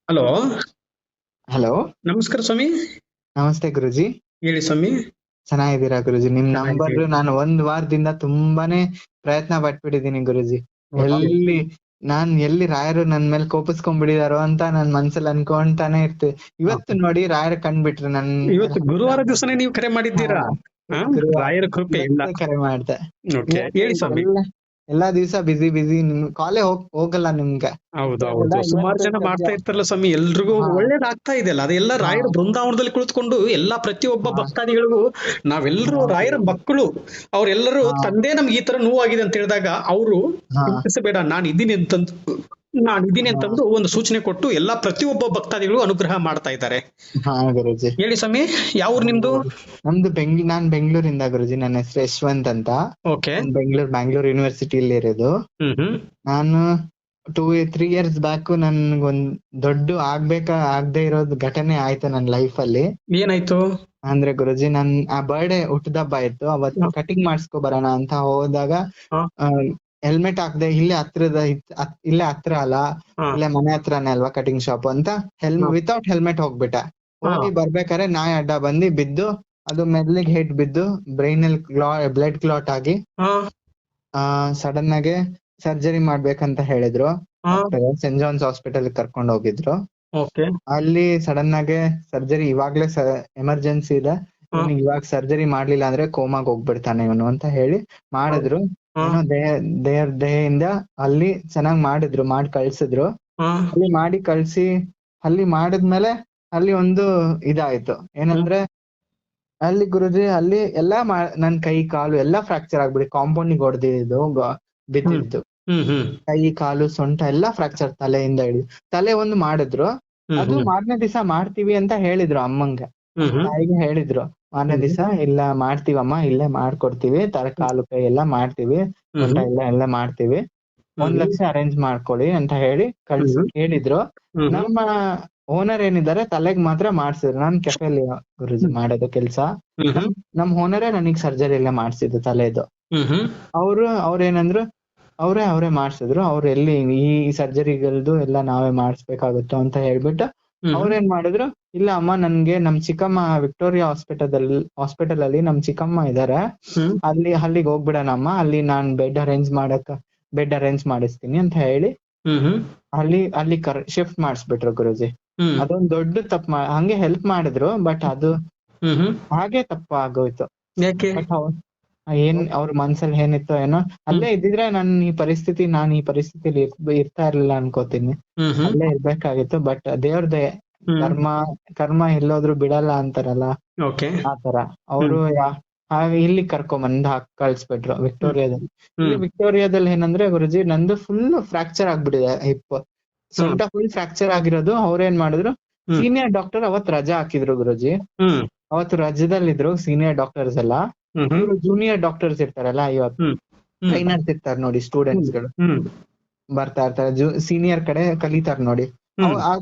Hello, hello, ನಮಸ್ಕಾರ ಸ್ವಾಮಿ. ನಮಸ್ತೆ ಗುರುಜಿ. ಹೇಳಿ ಸ್ವಾಮಿ. ಚೆನ್ನಾಗಿದ್ದೀರಾ ಗುರುಜಿ? ನಿಮ್ ನಂಬರ್ ಚೆನ್ನಾಗಿದ್ದೀವಿ. ನಾನು ಒಂದ್ ವಾರದಿಂದ ತುಂಬಾನೇ ಪ್ರಯತ್ನ ಪಟ್ಬಿಟ್ಟಿದೀನಿ ಗುರುಜಿ. ಎಲ್ಲಿ ರಾಯರು ನನ್ ಮೇಲೆ ಕೋಪಿಸ್ಕೊಂಡ್ಬಿಡಿದಾರೋ ಅಂತ ನನ್ ಮನ್ಸಲ್ಲಿ ಅನ್ಕೊಂತಾನೆ ಇರ್ತೀವಿ. ಇವತ್ತು ನೋಡಿ ರಾಯರು ಕಂಡ್ಬಿಟ್ರು ನನ್ ಇವತ್ತು ಗುರುವಾರ ದಿವಸನೇ ನೀವು ಕರೆ ಮಾಡಿದ್ದೀರಾ? ಹಾ, ಗುರುವಾರ ರಾಯರ ಕೃಪೆ ಇಲ್ಲ. ಇವತ್ತೇ ಕರೆ ಮಾಡ್ದೆ. ಓಕೆ, ಹೇಳಿ ಸ್ವಾಮಿ. ಎಲ್ಲಾ ದಿವಸ ಬಿಸಿ ನಿಮ್ ಕಾಲೇ ಹೋಗಲ್ಲ ನಿಮ್ಗೆ. ಹೌದು ಹೌದಾ? ಸುಮಾರು ಜನ ಇವತ್ತು ಮಾಡ್ತಾ ಇರ್ತಾರಲ್ಲ ಸ್ವಾಮಿ, ಎಲ್ರಿಗೂ ಹಾ. ಒಳ್ಳೇದಾಗ್ತಾ ಇದೆಯಲ್ಲ. ಅದೆಲ್ಲ ಹಾ. ರಾಯರ ಬೃಂದಾವನದಲ್ಲಿ ಕುಳಿತುಕೊಂಡು ಎಲ್ಲಾ ಪ್ರತಿಯೊಬ್ಬ ಹಾ. ಭಕ್ತಾದಿಗಳಿಗೂ ನಾವೆಲ್ಲರೂ ಹಾ. ರಾಯರ ಮಕ್ಕಳು, ಅವರೆಲ್ಲರೂ ಹಾ. ತಂದೆ ನಮ್ಗೆ ಈ ತರ ನೋವಾಗಿದೆ ಅಂತ ಹೇಳಿದಾಗ ಅವರು ಹಾ. ಚಿಂತಿಸಬೇಡ, ನಾನಿದ್ದೀನಿ ಅಂತಂದು ಒಂದು ಸೂಚನೆ ಕೊಟ್ಟು ಎಲ್ಲಾ ಪ್ರತಿಯೊಬ್ಬ ಭಕ್ತಾದಿಗಳು ಅನುಗ್ರಹ ಮಾಡ್ತಾ ಇದ್ದಾರೆ. ಹಾ ಗುರುಜಿ. ಹೇಳಿ ಸ್ವಾಮಿ, ಯಾವ ಊರು ನಿಮ್ದು? ನಮ್ದು ನಾನ್ ಬೆಂಗಳೂರಿಂದ ಗುರುಜಿ. ನನ್ನ ಹೆಸರು ಯಶವಂತ್ ಅಂತ. ಓಕೆ. ಬ್ಯಾಂಗ್ಳೂರ್ ಯೂನಿವರ್ಸಿಟಿಯಲ್ಲಿ ಇರೋದು. ನಾನು 3 years ಬ್ಯಾಕ್ ನನ್ಗೊಂದ್ ದೊಡ್ಡ ಆಗದೆ ಇರೋದು ಘಟನೆ ಆಯ್ತು ನನ್ನ ಲೈಫ್ ಅಲ್ಲಿ. ಏನಾಯ್ತು? ಅಂದ್ರೆ ಗುರುಜಿ, ನನ್ ಆ ಬರ್ಡೇ ಹುಟ್ಟದಬ್ಬ ಇತ್ತು. ಅವತ್ತು ಕಟಿಂಗ್ ಮಾಡಿಸ್ಕೊ ಬರೋಣ ಅಂತ ಹೋದಾಗ ಹಾ. ಹೆಲ್ಮೆಟ್ ಹಾಕ್ದೆ. ಇಲ್ಲೇ ಹತ್ರ ಅಲ್ಲ, ಇಲ್ಲೇ ಮನೆ ಹತ್ರನೇ ಅಲ್ವಾ ಕಟಿಂಗ್ ಶಾಪ್ ಅಂತ ವಿತೌಟ್ ಹೆಲ್ಮೆಟ್ ಹೋಗ್ಬಿಟ್ಟೆ. ಹೋಗಿ ಬರ್ಬೇಕಾದ್ರೆ ನಾಯಿ ಅಡ್ಡ ಬಂದು ಬಿದ್ದು, ಅದು ಮೆದ್ಲಿಗೆ ಹೇಟ್ ಬಿದ್ದು ಬ್ರೈನ್ ಅಲ್ಲಿ ಬ್ಲಡ್ ಕ್ಲಾಟ್ ಆಗಿ ಸಡನ್ ಆಗಿ ಸರ್ಜರಿ ಮಾಡ್ಬೇಕಂತ ಹೇಳಿದ್ರು. ಸೆಂಟ್ ಜಾನ್ಸ್ ಹಾಸ್ಪಿಟಲ್ ಕರ್ಕೊಂಡು ಹೋಗಿದ್ರು. ಅಲ್ಲಿ ಸಡನ್ ಆಗಿ ಸರ್ಜರಿ, ಇವಾಗ್ಲೇ ಎಮರ್ಜೆನ್ಸಿ ಇದೆ, ಇವಾಗ ಸರ್ಜರಿ ಮಾಡ್ಲಿಲ್ಲ ಅಂದ್ರೆ ಕೋಮಾಗ್ ಹೋಗ್ಬಿಡ್ತಾನೆ ಇವನು ಅಂತ ಹೇಳಿ ಮಾಡಿದ್ರು. ಏನೋ ದೇವ್ರ ದಯೆಯಿಂದ ಅಲ್ಲಿ ಚೆನ್ನಾಗ್ ಮಾಡಿದ್ರು, ಮಾಡಿ ಕಳ್ಸಿದ್ರು. ಅಲ್ಲಿ ಅಲ್ಲಿ ಮಾಡಿದ್ಮೇಲೆ ಅಲ್ಲಿ ಒಂದು ಇದಾಯ್ತು. ಏನಂದ್ರೆ ಅಲ್ಲಿ ಗುರುಜಿ, ಅಲ್ಲಿ ಎಲ್ಲಾ ನನ್ ಕೈ ಕಾಲು ಎಲ್ಲಾ ಫ್ರಾಕ್ಚರ್ ಆಗ್ಬಿಡಿ. ಕಾಂಪೌಂಡಿಗೆ ಹೊಡೆದಿದ್ದು ಬಿದ್ದಿದ್ದು, ಕೈ ಕಾಲು ಸೊಂಟ ಎಲ್ಲಾ ಫ್ರಾಕ್ಚರ್, ತಲೆಯಿಂದ ಹಿಡಿದು. ತಲೆ ಒಂದು ಮಾಡಿದ್ರು, ಅದು ಮಾರನೇ ದಿವಸ ಮಾಡ್ತೀವಿ ಅಂತ ಹೇಳಿದ್ರು ಅಮ್ಮಂಗೆ. ತಾಯಿಗೆ ಹೇಳಿದ್ರು ಮಾರನೇ ದಿವಸ, ಇಲ್ಲ ಮಾಡ್ತೀವಮ್ಮ, ಇಲ್ಲೇ ಮಾಡ್ಕೊಡ್ತೀವಿ, ಕಾಲು ಕೈ ಎಲ್ಲಾ ಮಾಡ್ತೀವಿ, ಸೊಂಟ ಎಲ್ಲ ಮಾಡ್ತೀವಿ, 1 ಲಕ್ಷ ಅರೇಂಜ್ ಮಾಡ್ಕೊಳ್ಳಿ ಅಂತ ಹೇಳಿ ಹೇಳಿದ್ರು. ನಮ್ಮ ಓನರ್ ಏನಿದ್ದಾರೆ ತಲೆಗ್ ಮಾತ್ರ ಮಾಡ್ಸಿದ್ರು. ನಾನ್ ಕೆಫೆಲಿ ಗುರುಜಿ ಮಾಡೋದು ಕೆಲ್ಸ. ನಮ್ ಓನರೇ ನನಗ್ ಸರ್ಜರಿ ಎಲ್ಲ ಮಾಡ್ಸಿದ್ದು ತಲೆದು. ಅವ್ರೇನಂದ್ರು, ಅವರೇ ಮಾಡ್ಸಿದ್ರು. ಅವ್ರು ಎಲ್ಲಿ ಈ ಸರ್ಜರಿಗಳದ್ದು ಎಲ್ಲ ನಾವೇ ಮಾಡಿಸ್ಬೇಕಾಗುತ್ತೋ ಅಂತ ಹೇಳ್ಬಿಟ್ಟು ಅವ್ರೇನ್ ಮಾಡಿದ್ರು, ಇಲ್ಲ ಅಮ್ಮ, ನನ್ಗೆ ನಮ್ ಚಿಕ್ಕಮ್ಮ ವಿಕ್ಟೋರಿಯಾ ಹಾಸ್ಪಿಟಲ್ ಅಲ್ಲಿ ನಮ್ ಚಿಕ್ಕಮ್ಮ ಇದಾರೆ, ಅಲ್ಲಿಗೆ ಹೋಗ್ಬಿಡೋಣಮ್ಮ, ಅಲ್ಲಿ ನಾನ್ ಬೆಡ್ ಅರೇಂಜ್ ಮಾಡಿಸ್ತೀನಿ ಅಂತ ಹೇಳಿ ಅಲ್ಲಿ ಶಿಫ್ಟ್ ಮಾಡಿಸ್ಬಿಟ್ರು ಗುರುಜಿ. ಅದೊಂದ್ ದೊಡ್ಡ ತಪ್ಪು. ಹಂಗೆ ಹೆಲ್ಪ್ ಮಾಡಿದ್ರು, ಬಟ್ ಅದು ಹಾಗೆ ತಪ್ಪು ಆಗೋಯ್ತು. ಅವ್ರ ಮನ್ಸಲ್ಲಿ ಏನಿತ್ತೋ ಏನೋ. ಅಲ್ಲೇ ಇದ್ದಿದ್ರೆ ನಾನ್ ಈ ಪರಿಸ್ಥಿತಿಲಿ ಇರ್ತಾ ಇರ್ಲಿಲ್ಲ ಅನ್ಕೋತೀನಿ. ಅಲ್ಲೇ ಇರ್ಬೇಕಾಗಿತ್ತು. ಬಟ್ ದೇವ್ರ ದಯೆ, ಕರ್ಮ ಎಲ್ಲೋದ್ರು ಬಿಡಲ್ಲ ಅಂತಾರಲ್ಲ, ಆತರ ಅವರು ಇಲ್ಲಿ ಕರ್ಕೊಂಬಂದ್ ಕಳ್ಸ್ಬಿಟ್ರು ವಿಕ್ಟೋರಿಯಾದಲ್ಲಿ. ಏನಂದ್ರೆ ಗುರುಜಿ, ನಂದು ಫುಲ್ ಫ್ರಾಕ್ಚರ್ ಆಗ್ಬಿಟ್ಟಿದೆ, ಹಿಪ್ ಸೊಂಟ ಫುಲ್ ಫ್ರಾಕ್ಚರ್ ಆಗಿರೋದು. ಅವ್ರೇನ್ ಮಾಡಿದ್ರು, ಸೀನಿಯರ್ ಡಾಕ್ಟರ್ ಅವತ್ ರಜಾ ಹಾಕಿದ್ರು ಗುರುಜಿ. ಅವತ್ತು ರಜದಲ್ಲಿದ್ರು ಸೀನಿಯರ್ ಡಾಕ್ಟರ್ಸ್ ಎಲ್ಲ. ಇವರು ಜೂನಿಯರ್ ಡಾಕ್ಟರ್ಸ್ ಇರ್ತಾರಲ್ಲ, ಇವತ್ತು ಟ್ರೈನರ್ಸ್ ಇರ್ತಾರೆ ನೋಡಿ, ಸ್ಟೂಡೆಂಟ್ಸ್ ಗಳು ಬರ್ತಾ ಇರ್ತಾರೆ, ಸೀನಿಯರ್ ಕಡೆ ಕಲಿತಾರ ನೋಡಿ,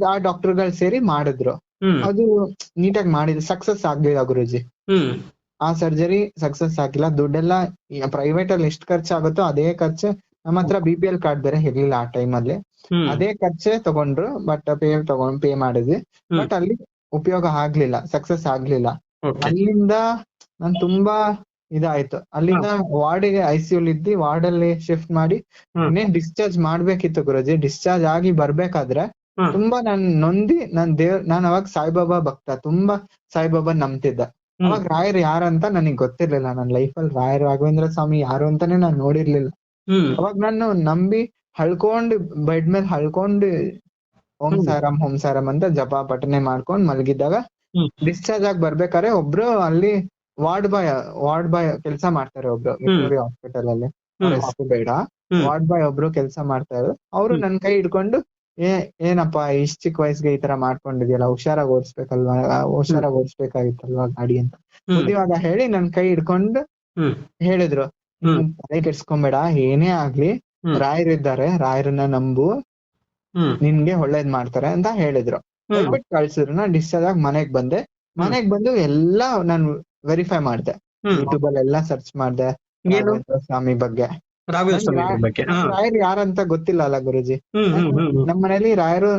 ಆ ಡಾಕ್ಟರ್ಗಳು ಸೇರಿ ಮಾಡಿದ್ರು. ಅದು ನೀಟಾಗಿ ಮಾಡಿದ್ರು, ಸಕ್ಸಸ್ ಆಗ್ಲಿಲ್ಲ ಗುರುಜಿ. ಆ ಸರ್ಜರಿ ಸಕ್ಸಸ್ ಆಗಿಲ್ಲ. ದುಡ್ಡೆಲ್ಲ ಪ್ರೈವೇಟ್ ಅಲ್ಲಿ ಎಷ್ಟು ಖರ್ಚಾಗುತ್ತೋ ಅದೇ ಖರ್ಚು. ನಮ್ಮ ಹತ್ರ BPL ಕಾರ್ಡ್ ಬೇರೆ ಇರ್ಲಿಲ್ಲ ಆ ಟೈಮ್ ಅಲ್ಲಿ. ಅದೇ ಖರ್ಚೆ ತಗೊಂಡ್ರು, ಬಟ್ ಪೇ ಮಾಡಿದ್ವಿ. ಬಟ್ ಅಲ್ಲಿ ಉಪಯೋಗ ಆಗ್ಲಿಲ್ಲ, ಸಕ್ಸಸ್ ಆಗ್ಲಿಲ್ಲ. ಅಲ್ಲಿಂದ ನಾನ್ ತುಂಬಾ ಇದಾಯ್ತು. ಅಲ್ಲಿಂದ ವಾರ್ಡಿಗೆ ICU ಇದ್ದಿ, ವಾರ್ಡ್ ಅಲ್ಲಿ ಶಿಫ್ಟ್ ಮಾಡಿ ಇನ್ನೇನ್ ಡಿಸ್ಚಾರ್ಜ್ ಮಾಡ್ಬೇಕಿತ್ತು ಗುರುಜಿ. ಡಿಸ್ಚಾರ್ಜ್ ಆಗಿ ಬರ್ಬೇಕಾದ್ರೆ ತುಂಬಾ ನಾನು ಅವಾಗ ಸಾಯಿಬಾಬಾ ಭಕ್ತ, ತುಂಬಾ ಸಾಯಿಬಾಬಾ ನಂಬ್ತಿದ್ದ. ಅವಾಗ ರಾಯರ್ ಯಾರಂತ ನನಗ್ ಗೊತ್ತಿರ್ಲಿಲ್ಲ. ನನ್ನ ಲೈಫಲ್ಲಿ ರಾಯರ್ ರಾಘವೇಂದ್ರ ಸ್ವಾಮಿ ಯಾರು ಅಂತಾನೆ ನಾನ್ ನೋಡಿರ್ಲಿಲ್ಲ. ಅವಾಗ ನಾನು ನಂಬಿ ಬೆಡ್ ಮೇಲೆ ಹಳ್ಕೊಂಡು ಓಂ ಸಾರಾಮ್ ಅಂತ ಜಪ ಪಠನೆ ಮಾಡ್ಕೊಂಡ್ ಮಲಗಿದ್ದಾಗ ಡಿಸ್ಚಾರ್ಜ್ ಆಗಿ ಬರ್ಬೇಕಾದ್ರೆ ಒಬ್ರು ಅಲ್ಲಿ ವಾರ್ಡ್ ಬಾಯ್ ಕೆಲಸ ಮಾಡ್ತಾರೆ, ಒಬ್ರು ವಿಕ್ಟೋರಿಯಾ ಹಾಸ್ಪಿಟಲ್ ಅಲ್ಲಿ. ಹೆಸರು ಬೇಡ. ವಾರ್ಡ್ ಬಾಯ್ ಒಬ್ರು ಕೆಲಸ ಮಾಡ್ತಾ ಇದ್ರು. ಅವ್ರು ನನ್ ಕೈ ಹಿಡ್ಕೊಂಡು, ಏನಪ್ಪಾ ಇಷ್ಟ ಚಿಕ್ಕ ವಯಸ್ಸಿಗೆ ಈ ತರ ಮಾಡ್ಕೊಂಡಿದ್ಯಲ್ಲ, ಹುಷಾರಾಗಿ ಓಡಿಸ್ಬೇಕಾಗಿತ್ತಲ್ವಾ ಗಾಡಿ ಅಂತ ಬುದ್ಧಿವಾದ ಹೇಳಿ ನನ್ ಕೈ ಹಿಡ್ಕೊಂಡು ಹೇಳಿದ್ರು, ತಲೆ ಕೆಡ್ಸ್ಕೊಂಬೇಡ, ಏನೇ ಆಗ್ಲಿ ರಾಯರಿದ್ದಾರೆ, ರಾಯರನ್ನ ನಂಬು, ನಿನ್ಗೆ ಒಳ್ಳೇದ್ ಮಾಡ್ತಾರೆ ಅಂತ ಹೇಳಿದ್ರು. ಹೇಳ್ಬಿಟ್ಟು ಕಳ್ಸಿದ್ರು. ನಾ ಡಿಸ್ಚಾರ್ಜ್ ಆಗಿ ಮನೆಗ್ ಬಂದು ಎಲ್ಲಾ ನಾನು ವೆರಿಫೈ ಮಾಡ್ದೆ, ಯೂಟ್ಯೂಬ್ ಅಲ್ಲಿ ಎಲ್ಲಾ ಸರ್ಚ್ ಮಾಡ್ದೆ ರಾಘವೇಂದ್ರ ಸ್ವಾಮಿ ಬಗ್ಗೆ. ರಾಘವೇಂದ್ರ ನನ್ಗೆ ಸ್ವಾಮಿ ಬಗ್ಗೆ. ಹಾ. ರಾಯರು ಯಾರಂತ ಗೊತ್ತಿಲ್ಲ ಅಲ್ಲ ಗುರುಜಿ. ಹ್ಮ್ ಹ್ಮ್ ಹ್ಮ್ ಹ್ಮ್ ನಮ್ಮ ಮನೇಲಿ ರಾಯರು